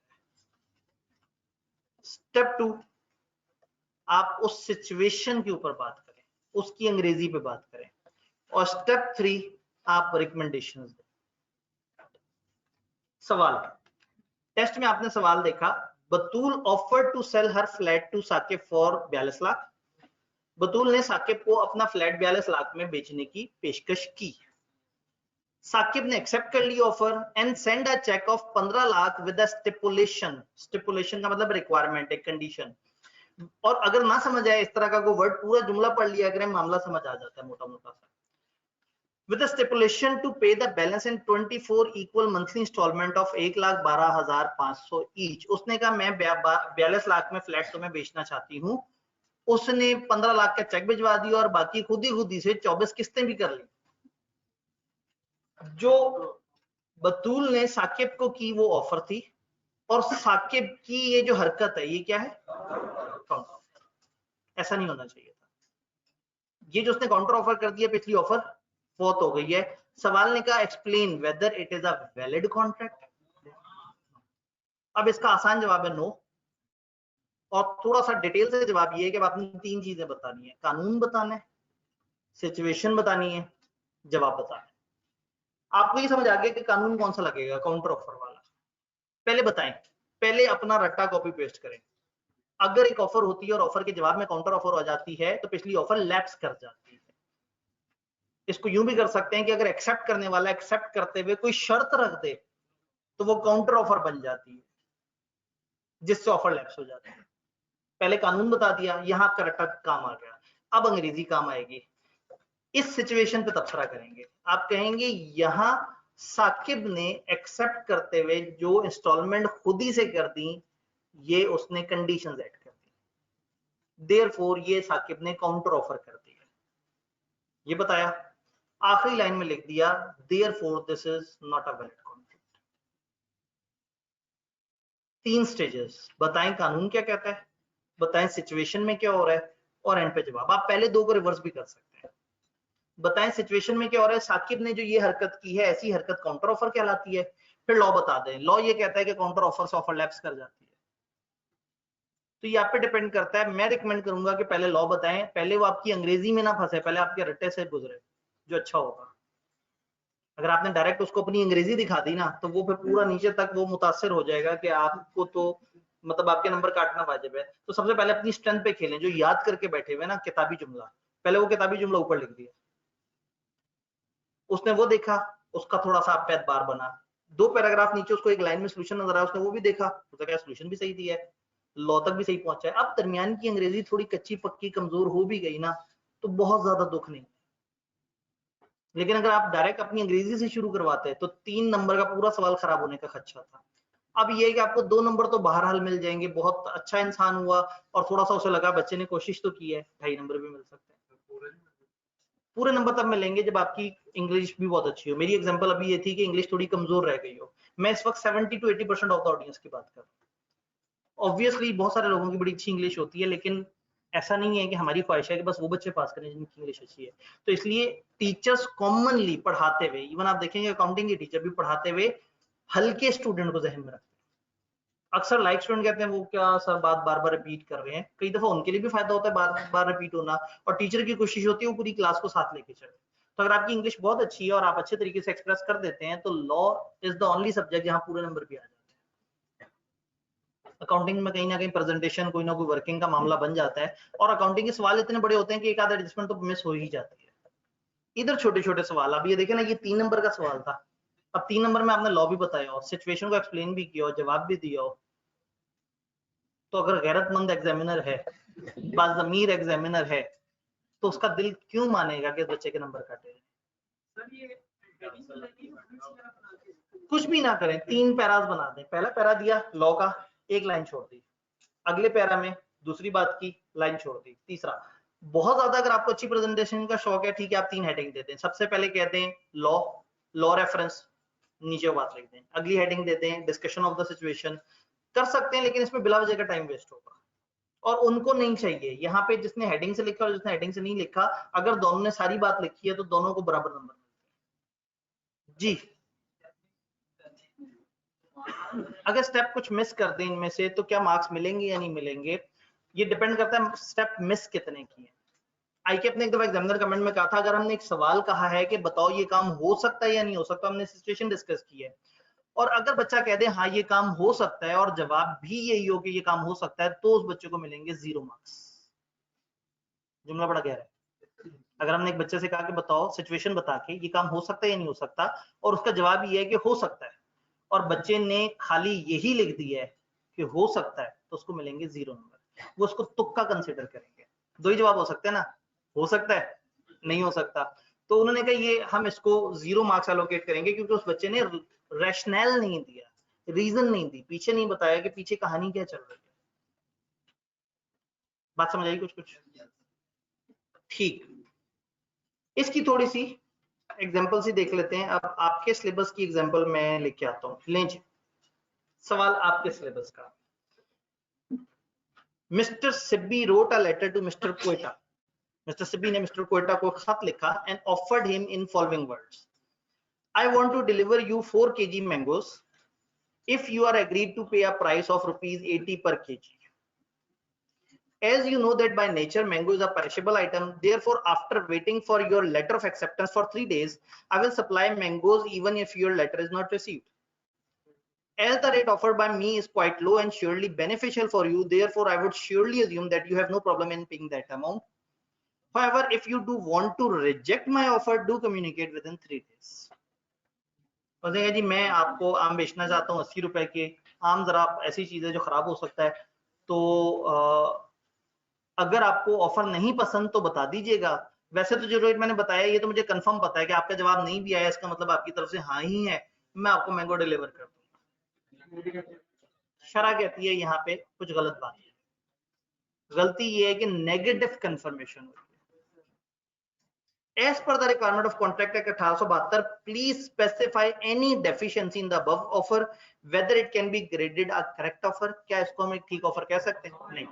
स्टेप 2 आप उस सिचुएशन के ऊपर बात करें, उसकी अंग्रेजी पे बात करें, और स्टेप 3 आप रिकमेंडेशंस दें। सवाल टेस्ट में आपने सवाल देखा, Batool offered to sell her flat to Saqib for 42 lakh. Batool ने साकिब को अपना फ्लैट 42 लाख में बेचने की पेशकश की। साकिब ने एक्सेप्ट कर ली offer and send a cheque of 15 lakh with a stipulation. Stipulation का मतलब रिक्वायरमेंट, एक कंडीशन। और अगर ना समझ आए इस तरह का कोई वर्ड, पूरा जुमला पढ़ लिया करें, मामला समझ आ जाता है मोटा मोटा सा। with a stipulation to pay the balance in 24 equal monthly installment of 1,12,500 each। उसने कहा मैं 42 लाख में फ्लैट तुम्हें बेचना चाहती हूँ। उसने 15 लाख का चेक भिजवा दिया और बाकी खुद ही से 24 किस्तें भी कर ली। जो बतूल ने साकिब को की वो ऑफर थी, और साकिब की ये जो हरकत है ये क्या है, काउंटर ऑफर। ऐसा नहीं होना चाहिए था। ये जो उसने काउंटर ऑफर कर दिया, पिछली ऑफर फौत हो गई है। सवाल ने कहा explain whether it is a valid contract. अब इसका आसान जवाब है नो, और थोड़ा सा डिटेल से जवाब ये है कि आपने 3 चीजें बतानी है, कानून बताना है, सिचुएशन बतानी है, जवाब बताना है। आपको ये समझ आ गया कि कानून कौन सा लगेगा, काउंटर ऑफर वाला। पहले बताएं, पहले अपना रट्टा कॉपी पेस्ट करें। अगर एक ऑफर होती है और ऑफर के जवाब में काउंटर ऑफर हो जाती है तो पिछली ऑफर लैप्स कर जाती है। इसको यूं भी कर सकते हैं कि अगर एक्सेप्ट करने वाला एक्सेप्ट करते हुए कोई शर्त रख दे तो वो काउंटर ऑफर बन जाती है। जिससे ऑफर लैप्स हो जाते हैं। पहले कानून बता दिया, यहाँ आपका रट्टा काम आ गया, अब अंग्रेजी काम आएगी। इस सिचुएशन पे तबसरा करेंगे, आप कहेंगे यहाँ साकिब ने एक्सेप्ट करते हुए जो इंस्टॉलमेंट खुद ही से कर दी, ये उसने कंडीशंस ऐड कर दी, देयरफॉर ये साकिब ने काउंटर ऑफर कर दिया, ये बताया। आखिरी लाइन में लिख दिया therefore this is not a valid contract. 3 stages, बताएं कानून क्या कहता है, बताएं सिचुएशन में क्या हो रहा है, और एंड पे जवाब। आप पहले 2 को रिवर्स भी कर सकते हैं। बताएं सिचुएशन में क्या हो रहा है, साकिब ने जो ये हरकत की है, ऐसी हरकत काउंटर ऑफर कहलाती है। फिर लॉ बता दें, लॉ ये कहता है कि काउंटर ऑफर से ऑफर लैप्स कर जाती है। तो ये आप पे डिपेंड करता है। मैं रिकमेंड करूंगा कि पहले लॉ बताएं, पहले वो आपकी अंग्रेजी में ना फंसे, पहले आपके रट्टे से गुजरे, जो अच्छा होगा। अगर आपने डायरेक्ट उसको अपनी अंग्रेजी दिखा दी ना, तो वो फिर पूरा नीचे तक वो मुतासिर हो जाएगा कि आपको तो मतलब आपके नंबर काटना वाजिब है। तो सबसे पहले अपनी स्ट्रेंथ पे खेलें, जो याद करके बैठे हुए ना किताबी जुमला, पहले वो किताबी जुमला ऊपर लिख दिया, उसने वो देखा, उसका थोड़ा सा आप पे एतबार बना, 2 पैराग्राफ नीचे उसको एक लाइन में सोल्यूशन नजर आया, उसने वो भी देखा, उसने कहा सोल्यूशन भी सही दिया है, लॉ तक भी सही पहुंचा है। अब दरमियान की अंग्रेजी थोड़ी कच्ची पक्की कमजोर हो भी गई ना, तो बहुत ज्यादा दुख नहीं। लेकिन अगर आप डायरेक्ट अपनी अंग्रेजी से शुरू करवाते हैं तो 3 नंबर का पूरा सवाल खराब होने का खदशा था। अब ये है कि आपको 2 नंबर तो बहरहाल मिल जाएंगे, बहुत अच्छा इंसान हुआ और थोड़ा सा उसे लगा बच्चे ने कोशिश तो की है, 2.5 नंबर भी मिल सकते हैं। पूरे नंबर तब मिलेंगे जब आपकी इंग्लिश भी बहुत अच्छी हो। मेरी एग्जांपल अभी ये थी कि इंग्लिश थोड़ी कमजोर रह गई हो। मैं इस वक्त 70 to 80% ऑफ द ऑडियंस की बात कर रहा हूँ। ऑब्वियसली बहुत सारे लोगों की बड़ी अच्छी इंग्लिश होती है, लेकिन ऐसा नहीं है कि हमारी ख्वाहिश है कि बस वो बच्चे पास करें जिनकी इंग्लिश अच्छी है। तो इसलिए टीचर्स कॉमनली पढ़ाते हुए, इवन आप देखेंगे अकाउंटिंग के टीचर भी पढ़ाते हुए हल्के स्टूडेंट को जहन में रखते हैं। अक्सर लाइक स्टूडेंट कहते हैं वो क्या सर बात बार बार रिपीट कर रहे हैं, कई दफा उनके लिए भी फायदा होता है बार बार रिपीट होना, और टीचर की कोशिश होती है वो पूरी क्लास को साथ लेके चले। तो अगर आपकी इंग्लिश बहुत अच्छी है और आप अच्छे तरीके से एक्सप्रेस कर देते हैं, तो law is the only subject जहां पूरे नंबर भी आ जाते हैं। अकाउंटिंग में कहीं ना कहीं प्रेजेंटेशन कोई ना कोई वर्किंग का मामला बन जाता है, और अकाउंटिंग के सवाल इतने बड़े होते हैं कि एक आधा एडजस्टमेंट तो मिस हो ही जाती है। इधर छोटे छोटे सवाल, अब ये देखे ना, ये 3 नंबर का सवाल था, अब 3 नंबर में आपने लॉ भी बताया हो, सिचुएशन को एक्सप्लेन भी किया हो, जवाब भी दिया हो, तो अगर गैरतमंद एग्जामिनर है, बाज़मीर एग्जामिनर है, तो उसका दिल क्यों मानेगा कि बच्चे के नंबर काटे? कुछ भी ना करें, 3 पैराज बना दें। पहला पैरा दिया लॉ का, 1 लाइन छोड़ दी, अगले पैरा में दूसरी बात की, लाइन छोड़ दी, तीसरा। बहुत ज्यादा अगर आपको अच्छी प्रेजेंटेशन का शौक है, ठीक है, आप 3 हेडिंग दे दें। सबसे पहले कहते हैं लॉ, लॉ रेफरेंस, नीचे बात लिख दें। अगली हेडिंग देते हैं डिस्कशन ऑफ द सिचुएशन, कर सकते हैं लेकिन इसमें बिला वजह का टाइम वेस्ट होगा, और उनको नहीं चाहिए। यहाँ पे जिसने हेडिंग से लिखा और जिसने हेडिंग से नहीं लिखा, अगर दोनों ने सारी बात लिखी है तो दोनों को बराबर नंबर मिलते हैं जी। अगर स्टेप कुछ मिस कर दें इनमें से, तो क्या मार्क्स मिलेंगे या नहीं मिलेंगे, ये डिपेंड करता है स्टेप मिस कितने किए। आई के अपने एक दफा एग्जामिनर कमेंट में कहा था, अगर हमने एक सवाल कहा है कि बताओ ये काम हो सकता है या नहीं हो सकता, हमने सिचुएशन डिस्कस की है, और अगर बच्चा कह दे हाँ ये काम हो सकता है और जवाब भी यही हो कि ये काम हो सकता है, तो उस बच्चे को मिलेंगे 0 मार्क्स। जुमला बड़ा गहरा है। अगर हमने एक बच्चे से कहा कि बताओ सिचुएशन बता के ये काम हो सकता है या नहीं हो सकता, और उसका जवाब ये है कि हो सकता है, और बच्चे ने खाली यही लिख दिया है कि हो सकता है, तो उसको मिलेंगे 0 नंबर। वो उसको तुक्का कंसिडर करेंगे। 2 ही जवाब हो सकते हैं ना, हो सकता है, नहीं हो सकता। तो उन्होंने कहा ये हम इसको 0 मार्क्स एलोकेट करेंगे, क्योंकि उस बच्चे ने रैशनल नहीं दिया, रीजन नहीं दी, पीछे नहीं बताया कि पीछे कहानी क्या चल रही है। बात समझ आई कुछ कुछ? ठीक, इसकी थोड़ी सी एग्जांपल सी देख लेते हैं। अब आपके सिलेबस की एग्जांपल मैं लेके आता हूं, लें जी सवाल आपके सिलेबस का। Mister Sibbi wrote a letter to mister Koyta. Mister Sibbi ने मिस्टर कोयटा को खत लिखा and offered him in following words, I want to deliver you 4 kg mangoes if you are agreed to pay a price of rupees 80 per kg. As you know that by nature mango is a perishable item, therefore after waiting for your letter of acceptance for 3 days, I will supply mangoes even if your letter is not received. As the rate offered by me is quite low and surely beneficial for you, therefore I would surely assume that you have no problem in paying that amount. However, if you do want to reject my offer, do communicate within 3 days. बोलेगा जी मैं आपको आम बेचना चाहता हूँ 80 रुपए के। आम जरा ऐसी चीज है जो खराब हो सकता है, तो अगर आपको ऑफर नहीं पसंद तो बता दीजिएगा। वैसे तो जो रेट मैंने बताया ये तो मुझे कंफर्म पता है कि आपका जवाब नहीं भी आया, इसका मतलब आपकी तरफ से हाँ ही है, मैं आपको मैंगो डिलीवर कर दूंगा। शरा कहती है यहाँ पे कुछ गलत बात है। गलती ये है कि नेगेटिव कंफर्मेशन होती है। As per the requirement of contract act 1872, please specify any deficiency in the above offer, whether it can be graded a correct offer. क्या इसको हम एक ठीक ऑफर कह सकते हैं? नहीं।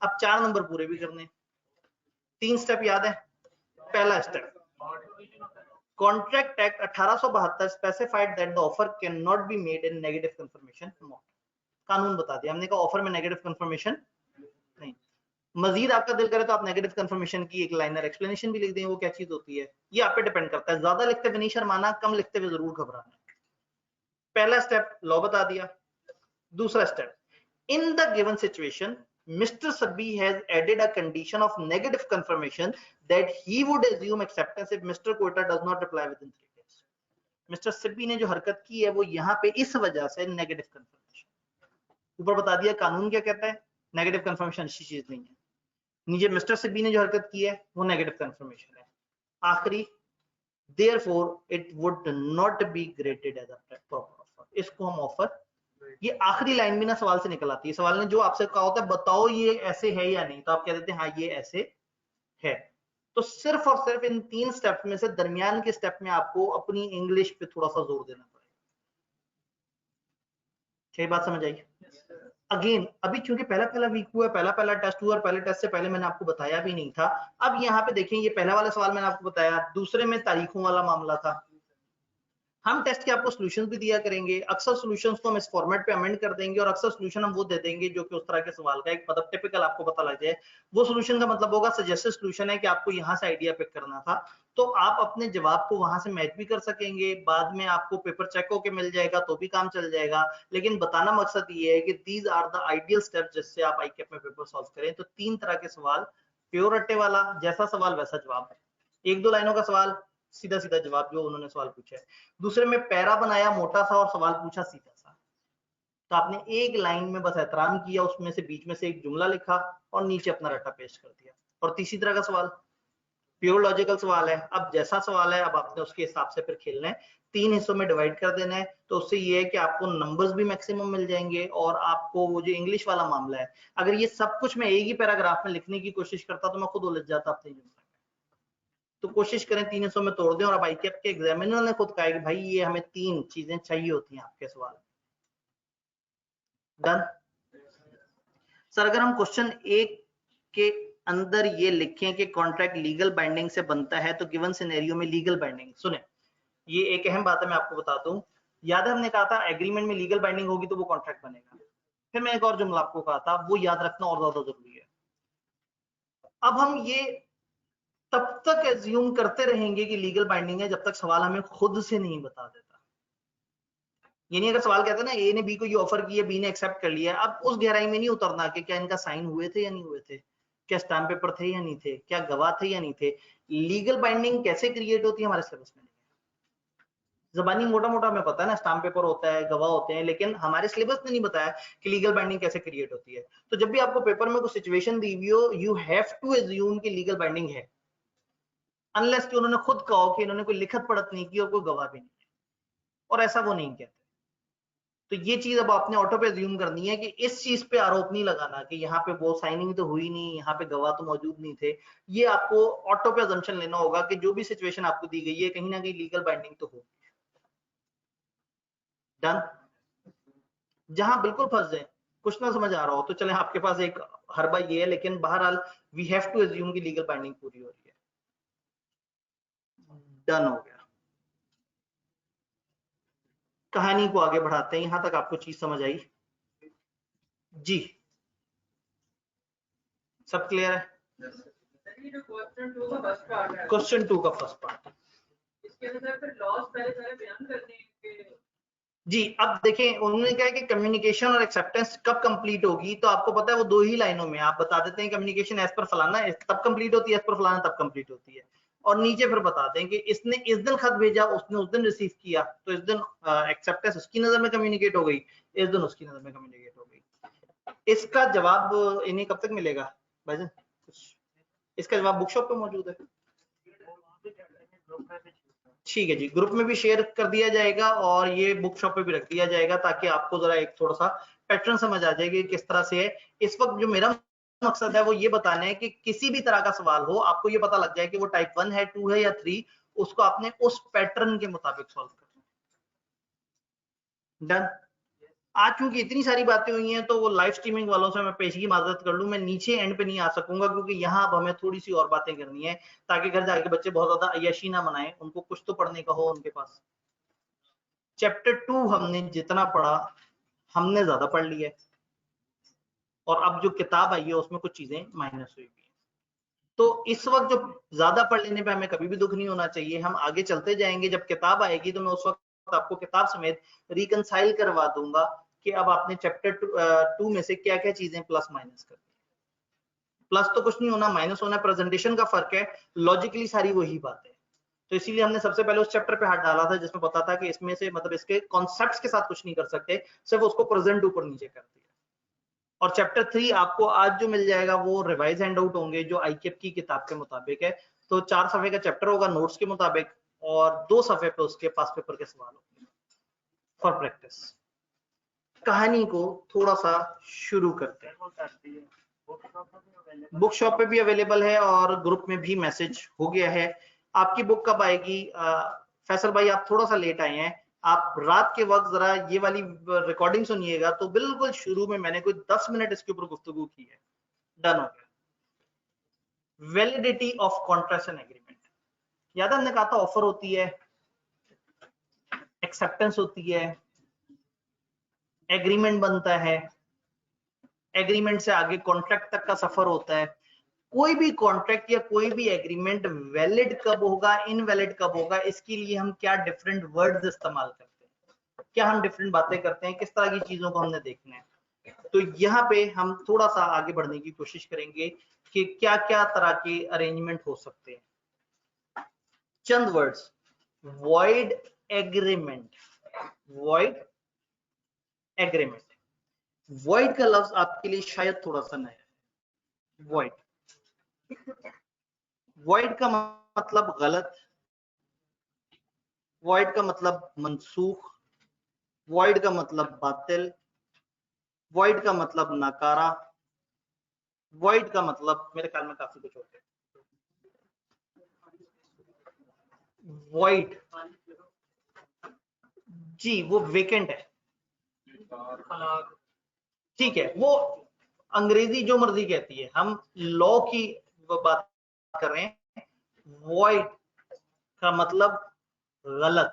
अब 4 नंबर पूरे भी करने। 3 स्टेप याद है। पहला step, contract act 1872 specified that the offer can not be made in negative confirmation mode. कानून बता दिया हमने, कहा ऑफर में नेगेटिव कंफर्मेशन नहीं। मजीद आपका दिल करे तो आप नेगेटिव कंफर्मेशन की एक लाइनर एक्सप्लेनेशन भी लिख दें, वो क्या चीज होती है ये आप पे डिपेंड करता है। ज्यादा लिखते हुए नहीं शर्माना, कम लिखते हुए जरूर घबराना। पहला स्टेप लॉ बता दिया। दूसरा step, in the given situation Mr. Sabbi has added a condition of negative confirmation that he would assume acceptance if Mr. Quetta does not reply within 3 days. Mr. Sabbi ने जो हरकत की है वो यहाँ पे इस वजह से नेगेटिव कंफर्मेशन। ऊपर बता दिया कानून क्या कहता है, नेगेटिव कंफर्मेशन अच्छी चीज नहीं है। नीचे मिस्टर सिब्बी ने जो हरकत की है वो नेगेटिव कंफर्मेशन है। आखिरी, therefore it would not be graded as a proper offer। इसको हम ऑफर, ये आखिरी लाइन भी ना सवाल से निकल आती है। सवाल ने जो आपसे कहा होता है बताओ ये ऐसे है या नहीं, तो आप कह देते हैं हाँ ये ऐसे है। तो सिर्फ और सिर्फ इन 3 स्टेप में से दरमियान के स्टेप में आपको अपनी इंग्लिश पे थोड़ा सा जोर देना पड़ेगा। क्या बात समझ आई? अगेन अभी क्योंकि पहला वीक हुआ, पहला टेस्ट हुआ और पहले टेस्ट से पहले मैंने आपको बताया भी नहीं था। अब यहाँ पे देखें, ये पहला वाला सवाल मैंने आपको बताया, दूसरे में तारीखों वाला मामला था। हम टेस्ट के आपको सॉल्यूशंस भी दिया करेंगे। अक्सर सॉल्यूशंस को हम इस फॉर्मेट पे अमेंड कर देंगे और अक्सर सॉल्यूशन हम वो दे देंगे जो कि उस तरह के सवाल का एक मतलब टिपिकल आपको पता लग जाए। वो सॉल्यूशन का मतलब होगा सजेस्टेड सॉल्यूशन है कि आपको यहाँ से आइडिया पिक करना था, तो आप अपने जवाब को वहां से मैच भी कर सकेंगे। बाद में आपको पेपर चेक होके मिल जाएगा तो भी काम चल जाएगा। लेकिन बताना मकसद ये है कि these are the ideal steps जिससे आप आईकेप में पेपर सॉल्व करें। तो 3 तरह के सवाल, प्योर रट्टे वाला, जैसा सवाल वैसा जवाब है, 1-2 लाइनों का सवाल, सीधा सीधा जवाब जो उन्होंने सवाल पूछा है। दूसरे में पैरा बनाया मोटा सा और सवाल पूछा सीधा सा, तो आपने एक लाइन में बस एहतराम किया, उसमें से बीच में से एक जुमला लिखा और नीचे अपना रट्टा पेश कर दिया। और तीसरी तरह का सवाल प्योर लॉजिकल सवाल है। अब जैसा सवाल है अब आपने उसके हिसाब से फिर खेलना है, 3 हिस्सों में डिवाइड कर देना है। तो उससे ये है कि आपको नंबर्स भी मैक्सिमम मिल जाएंगे और आपको वो जो इंग्लिश वाला मामला है, अगर ये सब कुछ मैं एक ही पैराग्राफ में लिखने की कोशिश करता तो मैं खुद उलझ जाता अपने जुमले। तो कोशिश करें 3 हिस्सों में तोड़ दें। और अब आईकेप के एग्जामिनर ने खुद कहा कि भाई ये हमें 3 चीजें चाहिए होती हैं आपके सवाल। डन सर, अगर हम क्वेश्चन 1 के अंदर ये लिखें कि कॉन्ट्रैक्ट लीगल बाइंडिंग से बनता है, तो गिवन सिनेरियो में लीगल बाइंडिंग, सुने ये एक अहम बात है, मैं आपको बता दूं। याद है हमने कहा था एग्रीमेंट में लीगल बाइंडिंग होगी तो वो कॉन्ट्रैक्ट बनेगा। फिर मैं एक और जुमला आपको कहा था, वो याद रखना और ज्यादा जरूरी है। अब हम ये तब तक एज्यूम करते रहेंगे कि लीगल बाइंडिंग है जब तक सवाल हमें खुद से नहीं बता देता। यानी अगर सवाल कहता है ना ए ने बी को ये ऑफर किया, बी ने एक्सेप्ट कर लिया, अब उस गहराई में नहीं उतरना कि क्या इनका साइन हुए थे या नहीं हुए थे, क्या स्टैम्प पेपर थे या नहीं थे, क्या गवाह थे या नहीं थे। लीगल बाइंडिंग कैसे क्रिएट होती है हमारे सिलेबस में, जबानी मोटा मोटा हमें पता है ना, स्टैम्प पेपर होता है, गवाह होते हैं, लेकिन हमारे सिलेबस ने नहीं बताया कि लीगल बाइंडिंग कैसे क्रिएट होती है। तो जब भी आपको पेपर में कोई सिचुएशन दी हुई हो, यू हैव टू एज्यूम कि लीगल बाइंडिंग है, अनलेस कि उन्होंने खुद कहा कि इन्होंने कोई लिखत पढ़त नहीं की और कोई गवाह भी नहीं है, और ऐसा वो नहीं कहते। तो ये चीज अब आपने ऑटो पे अज्यूम करनी है कि इस चीज पे आरोप नहीं लगाना कि यहाँ पे वो साइनिंग तो हुई नहीं, यहाँ पे गवाह तो मौजूद नहीं थे। ये आपको ऑटो पे अजम्पशन लेना होगा कि जो भी सिचुएशन आपको दी गई है कहीं ना कहीं लीगल बाइंडिंग तो होगी। डन। जहां बिल्कुल फंस जाए, कुछ ना समझ आ रहा हो, तो चले आपके पास एक हरबा ये है, लेकिन बहरहाल वी हैव टू अज्यूम की लीगल बाइंडिंग पूरी हो रही है। डन हो गया। कहानी को आगे बढ़ाते हैं, यहां तक आपको चीज समझ आई जी? सब क्लियर है? क्वेश्चन 2 का फर्स्ट पार्ट
इसके अंदर फिर लॉस पहले सारे बयान करने हैं
जी। अब देखें उन्होंने कहा कि कम्युनिकेशन और एक्सेप्टेंस कब कंप्लीट होगी, तो आपको पता है वो 2 ही लाइनों में आप बता देते हैं कम्युनिकेशन एज पर फलाना तब कंप्लीट होती है, एज पर फलाना तब कंप्लीट होती है। और नीचे फिर बताते हैं कि इसने इस दिन खत भेजा, उसने उस दिन रिसीव किया, तो इस दिन एक्सेप्टेंस उसकी नजर में कम्युनिकेट हो गई, इस दिन उसकी नजर में कम्युनिकेट हो गई। इसका जवाब इन्हें कब तक मिलेगा भाईजान? इसका जवाब बुक शॉप पे मौजूद है। ठीक है जी, ग्रुप में भी शेयर कर दिया जाएगा और ये बुक शॉप पे भी रख दिया जाएगा, ताकि आपको जरा एक थोड़ा सा पैटर्न समझ आ जाएगी किस तरह से है। इस वक्त जो मेरा मकसद है वो ये बताना है कि किसी भी तरह का सवाल हो, आपको ये पता लग जाए कि वो टाइप 1 है, 2 है या 3, उसको आपने उस पैटर्न के मुताबिक सॉल्व करना है। डन। आज चूंकि इतनी सारी बातें हुई हैं तो वो लाइव स्ट्रीमिंग वालों से मैं पेशगी माजरत कर लूं, मैं नीचे एंड पे नहीं आ सकूंगा, क्योंकि यहाँ अब हमें थोड़ी सी और बातें करनी है, ताकि घर जाके बच्चे बहुत ज्यादा अय्याशी ना बनाएं, उनको कुछ तो पढ़ने का हो उनके पास। चैप्टर 2 हमने जितना पढ़ा हमने ज्यादा पढ़ लिया है, और अब जो किताब आई है उसमें कुछ चीजें माइनस हुई भी है। तो इस वक्त जो ज्यादा पढ़ लेने पे हमें कभी भी दुख नहीं होना चाहिए, हम आगे चलते जाएंगे। जब किताब आएगी तो मैं उस वक्त आपको किताब समेत रिकंसाइल करवा दूंगा कि अब आपने चैप्टर 2 में से क्या क्या चीजें प्लस माइनस कर दी। प्लस तो कुछ नहीं होना, माइनस होना, प्रेजेंटेशन का फर्क है, लॉजिकली सारी वही बात है। तो इसीलिए हमने सबसे पहले उस चैप्टर पे हाथ डाला था जिसमें पता था कि इसमें से मतलब इसके कॉन्सेप्ट्स के साथ कुछ नहीं कर सकते, सिर्फ उसको प्रेजेंट ऊपर नीचे कर दिया। और चैप्टर 3 आपको आज जो मिल जाएगा वो रिवाइज हैंड आउट होंगे जो आईकेप की किताब के मुताबिक है। तो 4 सफे का चैप्टर होगा नोट्स के मुताबिक, और 2 सफे पे उसके पास पेपर के सवाल होंगे फॉर प्रैक्टिस। कहानी को थोड़ा सा शुरू करते हैं। बुक शॉप पे भी अवेलेबल है और ग्रुप में भी मैसेज हो गया है। आपकी बुक कब आएगी? फैसल भाई आप थोड़ा सा लेट आए हैं, आप रात के वक्त जरा ये वाली रिकॉर्डिंग सुनिएगा। तो बिल्कुल शुरू में मैंने कोई 10 मिनट इसके ऊपर गुफ्तगू की है। डन हो गया। Validity of contract and agreement, याद है हमने कहा था ऑफर होती है, एक्सेप्टेंस होती है, एग्रीमेंट बनता है, एग्रीमेंट से आगे कॉन्ट्रैक्ट तक का सफर होता है। कोई भी कॉन्ट्रैक्ट या कोई भी एग्रीमेंट वैलिड कब होगा, इनवैलिड कब होगा, इसके लिए हम क्या डिफरेंट वर्ड्स इस्तेमाल करते हैं, क्या हम डिफरेंट बातें करते हैं, किस तरह की चीजों को हमने देखना है। तो यहाँ पे हम थोड़ा सा आगे बढ़ने की कोशिश करेंगे कि क्या क्या तरह के अरेंजमेंट हो सकते हैं। चंद words, void agreement, void agreement. Void का लफ्ज आपके लिए शायद थोड़ा सा नया है। वॉइड, वॉइड का मतलब गलत, वॉइड का मतलब मनसूख, वॉइड का मतलब बातिल, वॉइड का मतलब नकारा, वॉइड का मतलब मेरे ख्याल में काफी कुछ होता है। वॉइड जी वो वेकेंट है, ठीक है, वो अंग्रेजी जो मर्जी कहती है, हम लॉ की बात कर रहे हैं। वॉइड का मतलब गलत,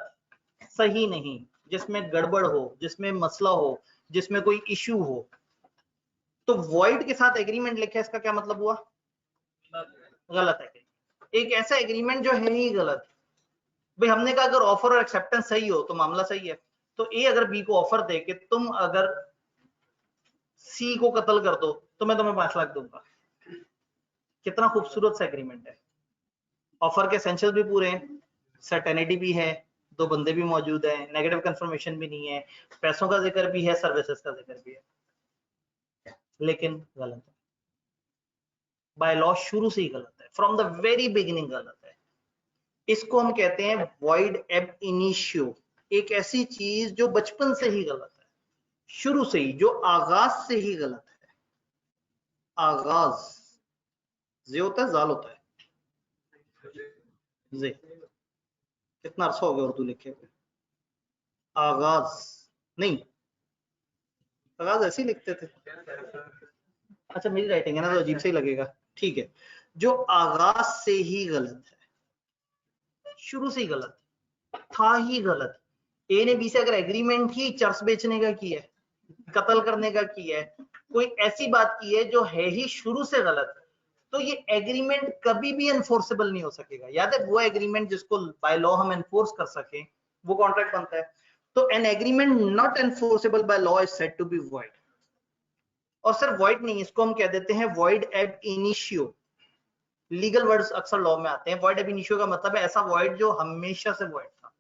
सही नहीं, जिसमें गड़बड़ हो, जिसमें मसला हो, जिसमें कोई इश्यू हो। तो वॉइड के साथ एग्रीमेंट लिखा है, इसका क्या मतलब हुआ? गलत है। एक ऐसा एग्रीमेंट जो है ही गलत। भाई हमने कहा अगर ऑफर और एक्सेप्टेंस सही हो तो मामला सही है। तो ए अगर बी को ऑफर दे कि तुम अगर सी को कत्ल कर दो तो मैं तुम्हें 5 लाख दूंगा, कितना खूबसूरत सा एग्रीमेंट है। ऑफर के एसेंशियल भी पूरे हैं, सर्टेनिटी भी है, 2 बंदे भी मौजूद हैं, नेगेटिव कंफर्मेशन भी नहीं है, पैसों का जिक्र भी है, सर्विसेज का जिक्र भी है, लेकिन गलत है। बाय लॉ शुरू से ही गलत है, फ्रॉम द वेरी बिगिनिंग गलत है। इसको हम कहते हैं वॉइड एब इनिशियो, एक ऐसी चीज जो बचपन से ही गलत है, शुरू से ही, जो आगाज से ही गलत है। आगाज जे होता है, जाल होता है, जे कितना अरसा हो गया उर्दू लिखे हुए। आगाज नहीं, आगाज ऐसे ही लिखते थे। अच्छा मेरी राइटिंग है ना तो अजीब से ही लगेगा, ठीक है। जो आगाज से ही गलत है, शुरू से ही गलत था, ही गलत। ए ने बी से अगर एग्रीमेंट की चर्च बेचने का की है, कत्ल करने का की है, कोई ऐसी बात की है जो है ही शुरू से गलत, तो ये एग्रीमेंट कभी भी एनफोर्सेबल नहीं हो सकेगा। याद है, वो एग्रीमेंट जिसको बाय लॉ हम एनफोर्स कर सके वो कॉन्ट्रैक्ट बनता है। तो an agreement not enforceable by law is said to be void. और सर वॉइड नहीं, इसको हम कह देते हैं void ab initio. Legal words अक्सर लॉ में आते हैं। वॉइड एब इनिशियो का मतलब है ऐसा वॉइड जो हमेशा से वॉइड था।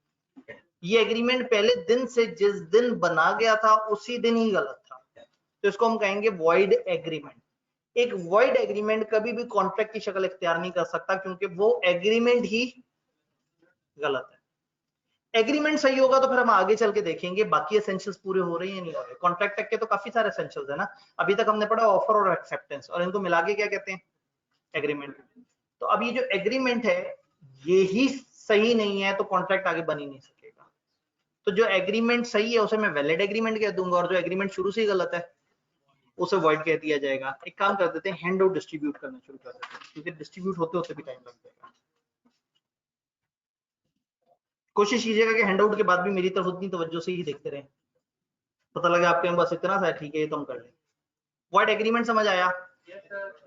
ये एग्रीमेंट पहले दिन से जिस दिन बना गया था उसी दिन ही गलत था, तो इसको हम कहेंगे वॉइड एग्रीमेंट। एक वॉइड एग्रीमेंट कभी भी कॉन्ट्रैक्ट की शक्ल इख्तियार नहीं कर सकता क्योंकि वो एग्रीमेंट ही गलत है। एग्रीमेंट सही होगा तो फिर हम आगे चल के देखेंगे बाकी एसेंशियल्स पूरे हो रहे हैं नहीं हो रहे। कॉन्ट्रैक्ट तक के तो काफी सारे एसेंशियल्स है ना, अभी तक हमने पढ़ा ऑफर और एक्सेप्टेंस, और इनको मिला के क्या कहते हैं, एग्रीमेंट। तो अब ये जो एग्रीमेंट है ये ही सही नहीं है तो कॉन्ट्रैक्ट आगे बन ही नहीं सकेगा। तो जो एग्रीमेंट सही है उसे मैं वैलिड एग्रीमेंट कह दूंगा, और जो एग्रीमेंट शुरू से ही गलत है उसे वॉइड कह दिया जाएगा। एक काम कर देते हैं, हैंड आउट डिस्ट्रीब्यूट करना शुरू कर देते हैं क्योंकि डिस्ट्रीब्यूट होते होते भी टाइम लग जाएगा। कोशिश कीजिएगा कि हैंड आउट के बाद भी मेरी तरफ उतनी तवज्जो से ही देखते रहें। पता लगा आपके बस इतना सा ठीक है ये तो हम कर लें। वॉइड एग्रीमेंट समझ आया?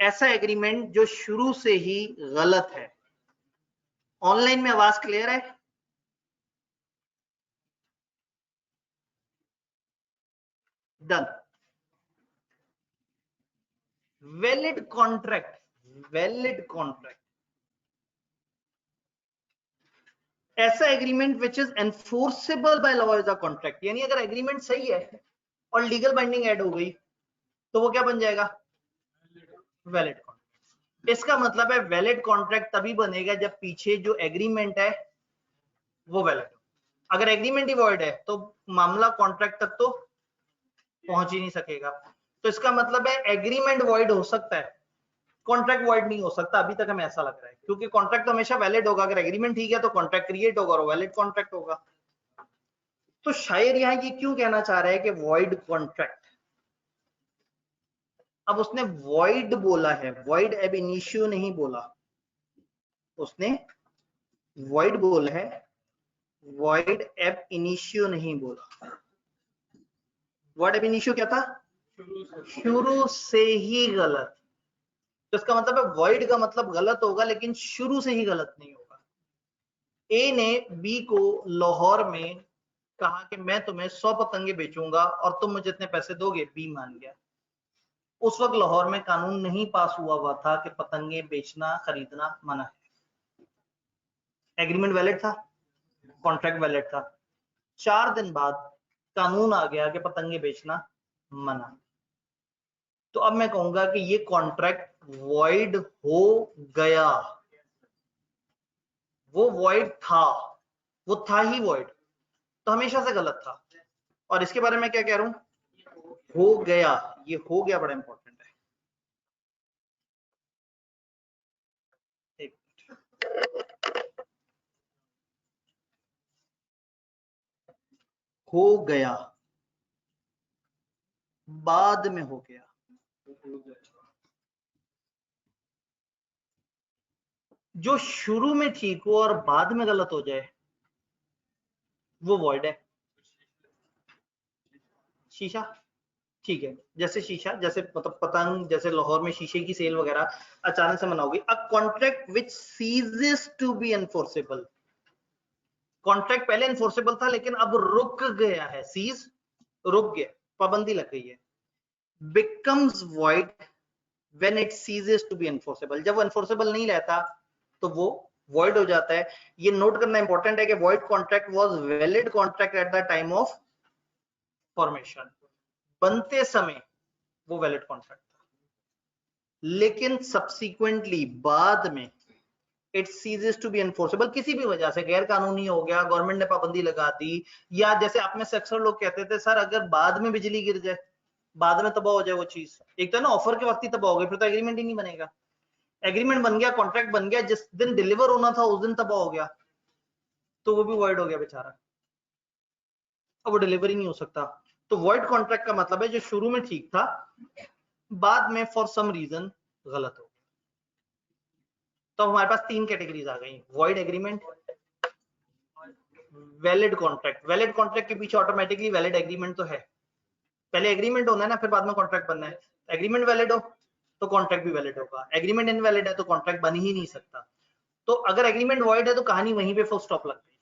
ऐसा एग्रीमेंट जो शुरू से ही गलत है। ऑनलाइन में आवाज क्लियर है? Done. Valid contract, valid contract ऐसा agreement which is enforceable by law is a contract. यानी अगर एग्रीमेंट सही है और लीगल बाइंडिंग ऐड हो गई तो वो क्या बन जाएगा, वैलिड कॉन्ट्रैक्ट। इसका मतलब है वैलिड कॉन्ट्रैक्ट तभी बनेगा जब पीछे जो एग्रीमेंट है वो वैलिड हो। अगर एग्रीमेंट ही वॉइड है तो मामला कॉन्ट्रैक्ट तक तो पहुंच ही नहीं सकेगा। तो इसका मतलब है एग्रीमेंट वॉइड हो सकता है, कॉन्ट्रैक्ट वॉइड नहीं हो सकता। अभी तक हमें ऐसा लग रहा है क्योंकि कॉन्ट्रैक्ट तो हमेशा वैलिड होगा। अगर एग्रीमेंट ठीक है तो कॉन्ट्रैक्ट क्रिएट होगा और वैलिड कॉन्ट्रैक्ट होगा। तो शायर यहां ये क्यों कहना चाह रहा है कि वॉइड कॉन्ट्रैक्ट। अब उसने वॉइड बोला है, वॉइड एब इनिशियो नहीं बोला, उसने वॉइड बोला है, वॉइड एब इनिशियो नहीं बोला। वॉइड एब इनिशियो क्या था, शुरू से ही गलत। तो इसका मतलब है वॉइड का मतलब गलत होगा लेकिन शुरू से ही गलत नहीं होगा। ए ने बी को लाहौर में कहा कि मैं तुम्हें 100 पतंगे बेचूंगा और तुम मुझे इतने पैसे दोगे, बी मान गया। उस वक्त लाहौर में कानून नहीं पास हुआ था कि पतंगे बेचना खरीदना मना है। एग्रीमेंट वैलिड था, कॉन्ट्रैक्ट वैलिड था। 4 दिन बाद कानून आ गया कि पतंगे बेचना मना। तो अब मैं कहूंगा कि ये कॉन्ट्रैक्ट वॉइड हो गया। वो वॉइड था, वो था ही वॉइड, तो हमेशा से गलत था। और इसके बारे में क्या कह रहा हूं, हो गया। ये हो गया बड़ा इंपॉर्टेंट है। एक हो गया, बाद में हो गया। जो शुरू में ठीक हो और बाद में गलत हो जाए वो वॉइड है। शीशा ठीक है, जैसे शीशा, जैसे मतलब पतंग, जैसे लाहौर में शीशे की सेल वगैरह अचानक से मना होगी। A contract which ceases to be enforceable. Contract पहले एनफोर्सेबल था लेकिन अब रुक गया है, सीज रुक गया, पाबंदी लग गई है। Becomes void when it ceases to be enforceable. जब वो एनफोर्सेबल नहीं रहता तो वो वॉइड हो जाता है। ये नोट करना इंपॉर्टेंट है कि void contract was valid contract at the time of formation. बनते समय वो वैलिड कॉन्ट्रैक्ट था, लेकिन सब्सिक्वेंटली बाद में it ceases to be enforceable. किसी भी वजह से गैर कानूनी हो गया, गवर्नमेंट ने पाबंदी लगा दी, या जैसे आप में से अक्सर लोग कहते थे सर अगर बाद में बिजली गिर जाए, बाद में तबाह हो जाए वो चीज, एक तो ना ऑफर के वक्त ही तबाह हो गई, फिर तो एग्रीमेंट ही नहीं बनेगा। एग्रीमेंट बन गया, कॉन्ट्रैक्ट बन गया, जिस दिन डिलीवर होना था उस दिन तबाह हो गया तो वो भी वॉइड हो गया बेचारा, अब वो डिलीवरी नहीं हो सकता। तो वॉइड कॉन्ट्रैक्ट का मतलब है जो शुरू में ठीक था बाद में फॉर सम रीजन गलत हो। तो हमारे पास 3 कैटेगरीज आ गई, void agreement, valid contract. Valid contract के पीछे ऑटोमेटिकली वैलिड एग्रीमेंट तो है, पहले एग्रीमेंट होना है ना, फिर बाद में कॉन्ट्रैक्ट बनना है। एग्रीमेंट वैलिड हो तो कॉन्ट्रैक्ट भी वैलिड होगा, एग्रीमेंट इनवैलिड है तो कॉन्ट्रैक्ट बन ही नहीं सकता। तो अगर एग्रीमेंट वॉइड है तो कहानी वहीं पे फुल स्टॉप लग गई,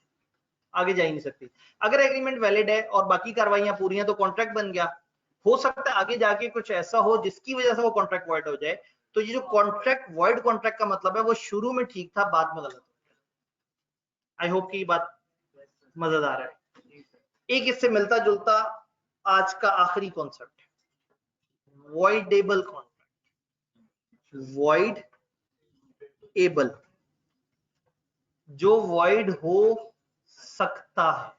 आगे जा ही नहीं सकती। अगर एग्रीमेंट वैलिड है और बाकी कार्रवाइयां पूरी हैं तो कॉन्ट्रैक्ट बन गया। हो सकता है आगे जाके कुछ ऐसा हो जिसकी वजह से वो कॉन्ट्रैक्ट वॉइड हो जाए, तो ये जो कॉन्ट्रैक्ट वॉइड कॉन्ट्रैक्ट का मतलब है वो शुरू में ठीक था, बाद में गलत हो गया। आई होप कि ये बात मजेदार है। एक इससे मिलता जुलता आज का आखिरी concept, voidable contract. Void able, जो वॉइड हो सकता है।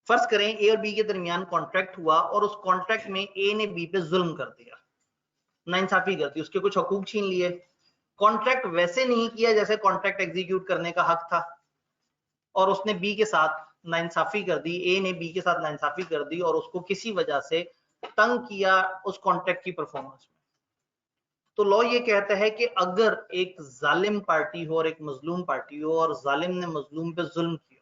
फर्ज करें ए और बी के दरमियान कॉन्ट्रैक्ट हुआ और उस कॉन्ट्रैक्ट में ए ने बी पे जुल्म कर दिया, नाइंसाफी कर दी, उसके कुछ हकूक छीन लिए। कॉन्ट्रैक्ट वैसे नहीं किया जैसे कॉन्ट्रैक्ट एग्जीक्यूट करने का हक था, और उसने बी के साथ नाइंसाफी कर दी, ए ने बी के साथ नाइंसाफी कर दी और उसको किसी वजह से तंग किया उस कॉन्ट्रैक्ट की परफॉर्मेंस में। तो लॉ ये कहता है कि अगर एक जालिम पार्टी हो और एक मजलूम पार्टी हो और जालिम ने मजलूम पे जुल्म किया,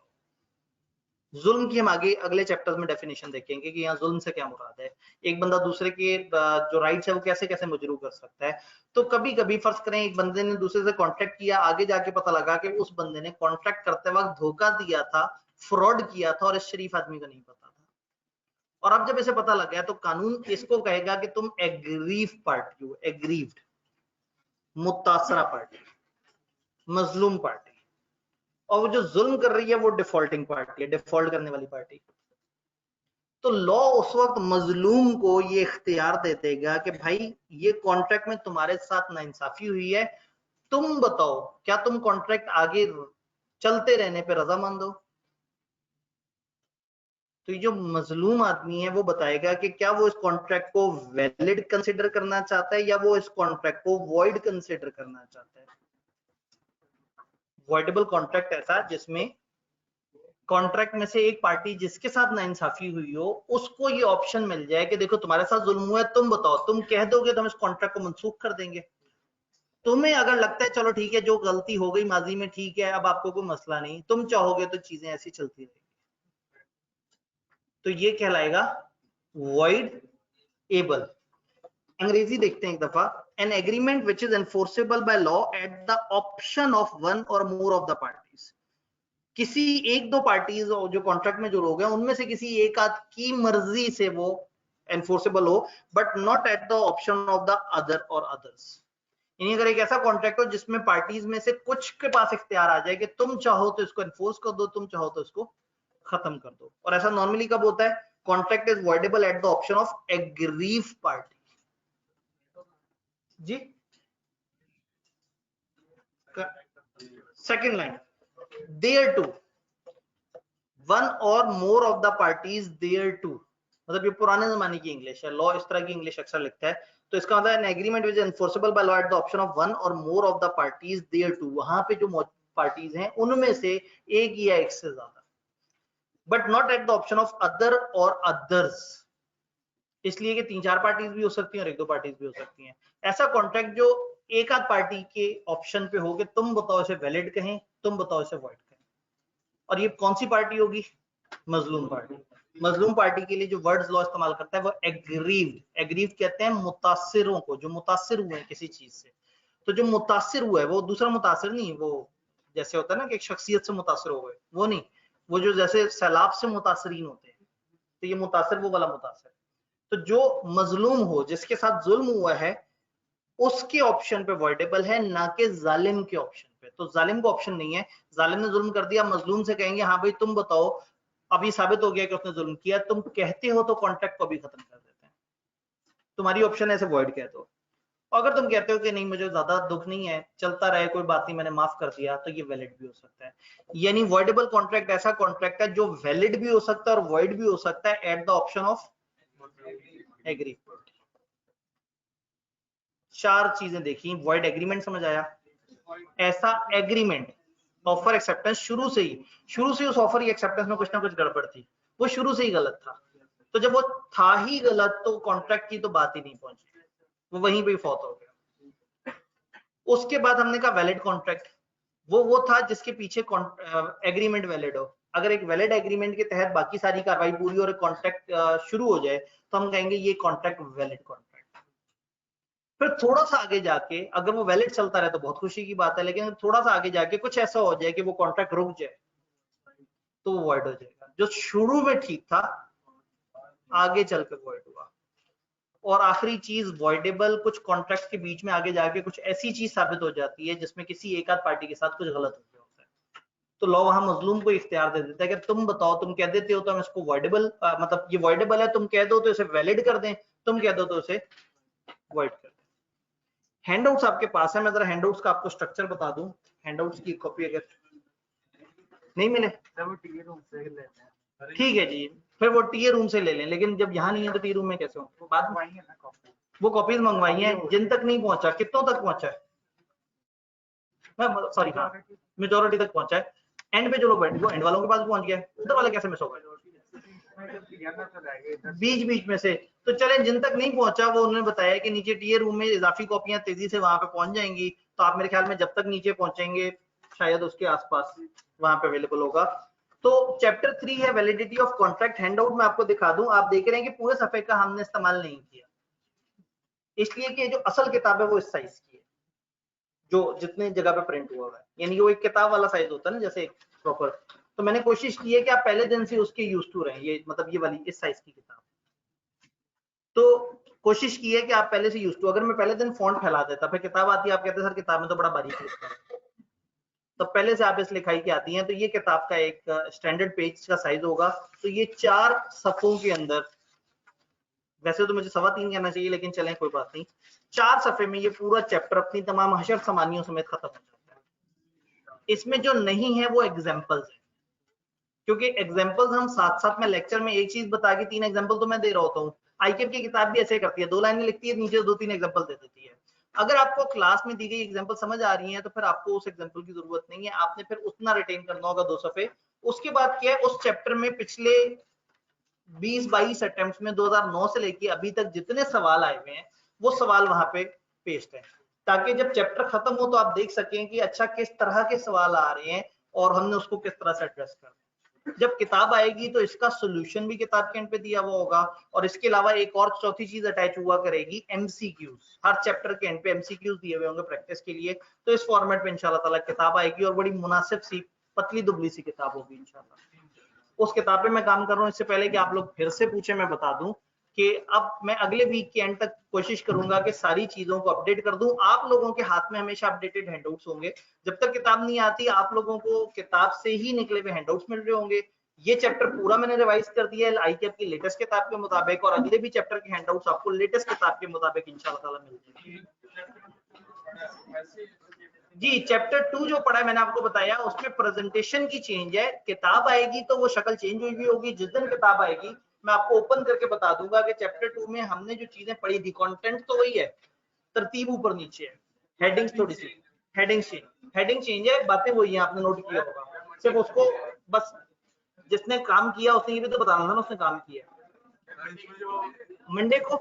जुल्म की हम आगे अगले चैप्टर्स में डेफिनेशन देखेंगे कि यहाँ जुल्म से क्या मुराद है, एक बंदा दूसरे के जो राइट्स है वो कैसे कैसे मजरू कर सकता है। तो कभी कभी फर्ज करें एक बंदे ने दूसरे से कॉन्ट्रैक्ट किया, आगे जाके पता लगा कि उस बंदे ने कॉन्ट्रैक्ट करते वक्त धोखा दिया था, फ्रॉड किया था और इस शरीफ आदमी को नहीं पता था। और अब जब इसे पता लग गया तो कानून इसको कहेगा कि तुम एग्रीव पार्टी हो, एग्रीव्ड, मुतासरा पार्टी, मजलूम पार्टी, और वो जो जुल्म कर रही है वो डिफॉल्टिंग पार्टी है, डिफॉल्ट करने वाली पार्टी। तो लॉ उस वक्त मजलूम को ये इख्तियार दे देगा कि भाई ये कॉन्ट्रैक्ट में तुम्हारे साथ नाइंसाफी हुई है, तुम बताओ क्या तुम कॉन्ट्रैक्ट आगे चलते रहने पे रजामंद हो। तो ये जो मजलूम आदमी है वो बताएगा कि क्या वो इस कॉन्ट्रैक्ट को वैलिड कंसिडर करना चाहता है या वो इस कॉन्ट्रैक्ट को वॉइड कंसिडर करना चाहता है। वॉइडेबल कॉन्ट्रैक्ट ऐसा जिसमें कॉन्ट्रैक्ट में से एक पार्टी जिसके साथ नाइंसाफी हुई हो उसको ये ऑप्शन मिल जाए कि देखो तुम्हारे साथ जुल्म हुआ है, तुम बताओ, तुम कह दोगे तो हम इस कॉन्ट्रैक्ट को मनसूख कर देंगे। तुम्हें अगर लगता है चलो ठीक है जो गलती हो गई माजी में ठीक है, अब आपको कोई मसला नहीं, तुम चाहोगे तो चीजें ऐसी चलती रहेंगी। तो ये कहलाएगा वॉइड एबल। अंग्रेजी देखते हैं एक दफा, N agreement which is enforceable by law at the option of one और मोर ऑफ द पार्टीज। किसी एक दो पार्टीज जो कॉन्ट्रैक्ट में जो लोग हैं उनमें से किसी एक आध की मर्जी से वो एनफोर्सेबल हो, but not at the option of the other और अदर्स। यानी अगर एक ऐसा कॉन्ट्रैक्ट हो जिसमें पार्टीज में से कुछ के पास इख्तियार आ जाए कि तुम चाहो तो इसको एनफोर्स कर दो, तुम चाहो तो इसको खत्म कर दो। और ऐसा नॉर्मली कब होता है, contract is voidable at the option of aggrieve party. जी second line, thereto one और more of the parties thereto, मतलब ये पुराने जमाने की इंग्लिश है, लॉ इस तरह की इंग्लिश अक्सर लिखता है। तो इसका मतलब an agreement which enforceable by law at the option of one और more of the parties thereto, वहां पे जो पार्टीज हैं उनमें से एक या एक से ज्यादा, but not at the option of other और अदर्स, इसलिए कि तीन चार पार्टीज भी हो सकती हैं और एक दो पार्टीज भी हो सकती हैं। ऐसा कॉन्ट्रैक्ट जो एक आध पार्टी के ऑप्शन पे हो कि तुम बताओ इसे वैलिड कहें, तुम बताओ इसे वॉइड कहें। और ये कौन सी पार्टी होगी, मजलूम पार्टी। मजलूम पार्टी के लिए जो वर्ड्स लॉ इस्तेमाल करता है वो एग्रीव्ड, एग्रीव्ड कहते हैं मुतासिरों को, जो मुतासिर हुए हैं किसी चीज से। तो जो मुतासिर हुआ है वो दूसरा मुतासिर नहीं, वो जैसे होता है ना कि एक शख्सियत से मुतासिर हो गए, वो नहीं, वो जो जैसे सैलाब से मुतासरीन होते हैं, तो ये मुतासिर वो वाला मुतासिर। तो जो मजलूम हो जिसके साथ जुल्म हुआ है उसके ऑप्शन पे वॉइडेबल है, ना कि जालिम के ऑप्शन पे। तो जालिम को ऑप्शन नहीं है, जालिम ने जुल्म कर दिया, मजलूम से कहेंगे हाँ भाई तुम बताओ, अभी साबित हो गया कि उसने जुल्म किया, तुम कहते हो तो कॉन्ट्रैक्ट को भी खत्म कर देते हैं, तुम्हारी ऑप्शन है ऐसे वॉइड कह दो। अगर तुम कहते हो कि नहीं मुझे ज्यादा दुख नहीं है, चलता रहे, कोई बात नहीं, मैंने माफ कर दिया, तो ये वैलिड भी हो सकता है। यानी वॉइडेबल कॉन्ट्रैक्ट ऐसा कॉन्ट्रैक्ट है जो वैलिड भी हो सकता है और वॉइड भी हो सकता है at the option of agree. चार चीजें देखी, वॉइड एग्रीमेंट समझ आया, ऐसा एग्रीमेंट, ऑफर एक्सेप्टेंस शुरू से ही उस ऑफर की एक्सेप्टेंस में कुछ ना कुछ गड़बड़ थी, वो शुरू से ही गलत था। तो जब वो था ही गलत तो कॉन्ट्रैक्ट की तो बात ही नहीं पहुंची, वो वहीं पे फौत हो गया। उसके बाद हमने कहा वैलिड कॉन्ट्रैक्ट, वो था जिसके पीछे एग्रीमेंट वैलिड हो। अगर एक वैलिड एग्रीमेंट के तहत बाकी सारी कार्रवाई पूरी और कॉन्ट्रैक्ट शुरू हो जाए तो हम कहेंगे ये कॉन्ट्रैक्ट वैलिड कॉन्ट्रैक्ट। फिर थोड़ा सा आगे जाके अगर वो वैलिड चलता रहे तो बहुत खुशी की बात है, लेकिन थोड़ा सा आगे जाके कुछ ऐसा हो जाए कि वो कॉन्ट्रैक्ट रुक जाए तो वो वॉइड हो जाएगा। जो शुरू में ठीक था आगे चलकर वॉइड हुआ। और आखिरी चीज वॉइडेबल, कुछ कॉन्ट्रैक्ट के बीच में आगे जाके कुछ ऐसी चीज साबित हो जाती है जिसमें किसी एक आध पार्टी के साथ कुछ गलत हो गया होता है, तो लॉ वहां मजलूम को इख्तियार दे देता है कि तुम बताओ, तुम कह देते हो तो हम इसको वॉइडेबल, मतलब ये वॉइडेबल है, तुम कह दो तो इसे वैलिड कर दें, तुम कह दो तो इसे वॉइड कर दें। हैंडआउट्स आपके पास है, मैं जरा हैंडआउट्स का आपको स्ट्रक्चर बता दूं। हैंडआउट्स की कॉपी अगर नहीं मिले ठीक है जी, फिर वो टी रूम से ले लें, लेकिन जब यहाँ नहीं है तो टी रूम में कैसे हो? बाद में वो कॉपीज मंगवाई हैं, जिन तक नहीं पहुंचा, कितनों तक पहुंचा है, सॉरी हाँ मेजोरिटी तक पहुंचा है। एंड पे जो लोग बैठे वो एंड वालों के पास पहुंच गया, उधर वाला कैसे मिस हो गया बीच बीच में से? तो चले, जिन तक नहीं पहुंचा वो उन्होंने बताया कि नीचे टीए रूम में इजाफी कॉपियां तेजी से वहां पे पहुंच जाएंगी, तो आप मेरे ख्याल में जब तक नीचे पहुंचेंगे शायद उसके आसपास वहां पे अवेलेबल होगा। तो चैप्टर 3 है वैलिडिटी ऑफ कॉन्ट्रैक्ट। हैंडआउट में आपको दिखा दूं, आप देख रहे हैं कि पूरे सफे का हमने इस्तेमाल नहीं किया, इसलिए कि जो असल किताब है वो इस साइज की है, जो जितने जगह पे प्रिंट हुआ है, यानी वो एक किताब वाला साइज होता है ना जैसे प्रॉपर। तो मैंने कोशिश की है कि आप पहले दिन से उसके यूज टू रहें, ये मतलब ये वाली इस साइज की किताब, तो कोशिश की है कि आप पहले से यूज टू। अगर मैं पहले दिन फॉन्ट फैला देता, फिर किताब आती है आप कहते सर किताब में तो बड़ा बारीक लिखता है, तो पहले से आप इस लिखाई की आती हैं, तो ये किताब का एक स्टैंडर्ड पेज का साइज होगा। तो ये 4 सफ़ों के अंदर, वैसे तो मुझे 3.25 कहना चाहिए लेकिन चलें कोई बात नहीं, 4 सफ़े में ये पूरा चैप्टर अपनी तमाम हशर समानियों समेत खत्म हो जाता है। इसमें जो नहीं है वो एग्जाम्पल्स है, क्योंकि एग्जाम्पल्स हम साथ साथ में लेक्चर में एक चीज बता के 3 एग्जाम्पल तो मैं दे रहा होता हूँ। आईकेप की किताब भी ऐसे करती है, 2 लाइनें लिखती है, नीचे 2-3 एग्जाम्पल दे देती है। अगर आपको क्लास में दी गई एग्जाम्पल समझ आ रही है तो फिर आपको उस एग्जाम्पल की जरूरत नहीं है, आपने फिर उतना रिटेन करना होगा 2 सफ़े। उसके बाद क्या है, उस चैप्टर में पिछले 20-22 अटेम्प्ट में 2009 से लेके अभी तक जितने सवाल आए हुए हैं वो सवाल वहां पे पेस्ट है, ताकि जब चैप्टर खत्म हो तो आप देख सकें कि अच्छा किस तरह के सवाल आ रहे हैं और हमने उसको किस तरह से एड्रेस करना है। जब किताब आएगी तो इसका सोल्यूशन भी किताब के एंड पे दिया हुआ होगा, और इसके अलावा एक और चौथी चीज अटैच हुआ करेगी, एमसीक्यूज। हर चैप्टर के एंड पे एमसीक्यूज दिए हुए होंगे प्रैक्टिस के लिए। तो इस फॉर्मेट में इंशाल्लाह ताला किताब आएगी और बड़ी मुनासिब सी पतली दुबली सी किताब होगी इंशाल्लाह। उस किताब पे मैं काम कर रहा हूँ। इससे पहले कि आप लोग फिर से पूछे मैं बता दूं कि अब मैं अगले वीक के एंड तक कोशिश करूंगा कि सारी चीजों को अपडेट कर दूं। आप लोगों के हाथ में हमेशा अपडेटेड हैंडआउट्स होंगे। जब तक किताब नहीं आती आप लोगों को किताब से ही निकले हुए हैंडआउट्स मिल रहे होंगे। ये चैप्टर पूरा मैंने रिवाइज कर दिया है आईकेप की लेटेस्ट किताब के मुताबिक, और अगले भी चैप्टर के हैंडआउट्स आपको लेटेस्ट किताब के मुताबिक इंशाल्लाह ताला मिल जाएंगे। जी चैप्टर 2 जो पढ़ा है मैंने आपको बताया, उसमें प्रेजेंटेशन की चेंज है। किताब आएगी तो वो शक्ल चेंज हुई भी होगी। जिस दिन किताब आएगी मैं आपको ओपन करके बता दूंगा कि चैप्टर 2 में हमने जो चीजें पढ़ी थी, कंटेंट तो वही है, तरतीब ऊपर नीचे है, हेडिंग्स थोड़ी सी, हेडिंग चेंज है, बातें वही है, आपने नोट किया होगा। सिर्फ उसको बस जिसने काम किया उसने ये भी तो बताना था ना उसने काम किया। मंडे को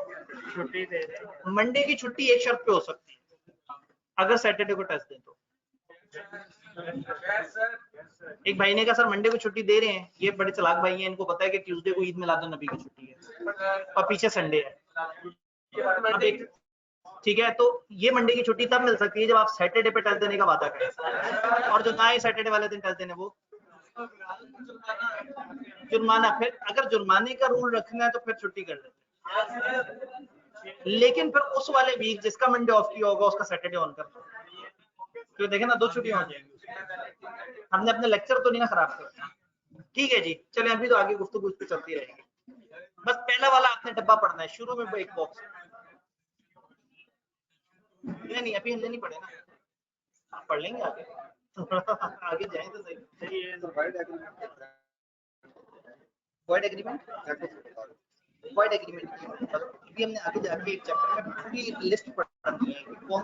छुट्टी दे रहे हैं, मंडे की छुट्टी एक शर्त पे हो सकती है, अगर सैटरडे को टेस्ट दें तो। एक भाई ने कहा सर मंडे को छुट्टी दे रहे हैं, ये बड़े चालाक भाई हैं, इनको पता है कि ट्यूसडे को ईद मिलादुन नबी की छुट्टी है और पीछे संडे है। अब एक ठीक है, तो ये मंडे की छुट्टी तब मिल सकती है जब आप सैटरडे पे टेस्ट देने का वादा करें, और जो ना आए सैटरडे वाले दिन टेस्ट देने वो जुर्माना। फिर अगर जुर्माने का रूल रखना है तो फिर छुट्टी कर लेते, लेकिन फिर उस वाले वीक जिसका मंडे ऑफ किया होगा उसका सैटरडे ऑन कर दो, तो देखे ना 2 छुट्टियां हो जाएंगी। हमने अपने लेक्चर तो नहीं ना खराब कर। ठीक है जी, चले अभी तो आगे गुफ्तगू इस पे चलती रहेगी। बस पहला वाला आपने डब्बा पढ़ना है, शुरू में वो एक बॉक्स नहीं अभी हमने नहीं पढ़े ना, आप पढ़ लेंगे आगे आगे जाए तो सही। वॉइड एग्रीमेंट अभी हमने आगे जाके एक चैप्टर में पूरी लिस्ट पढ़नी है कौन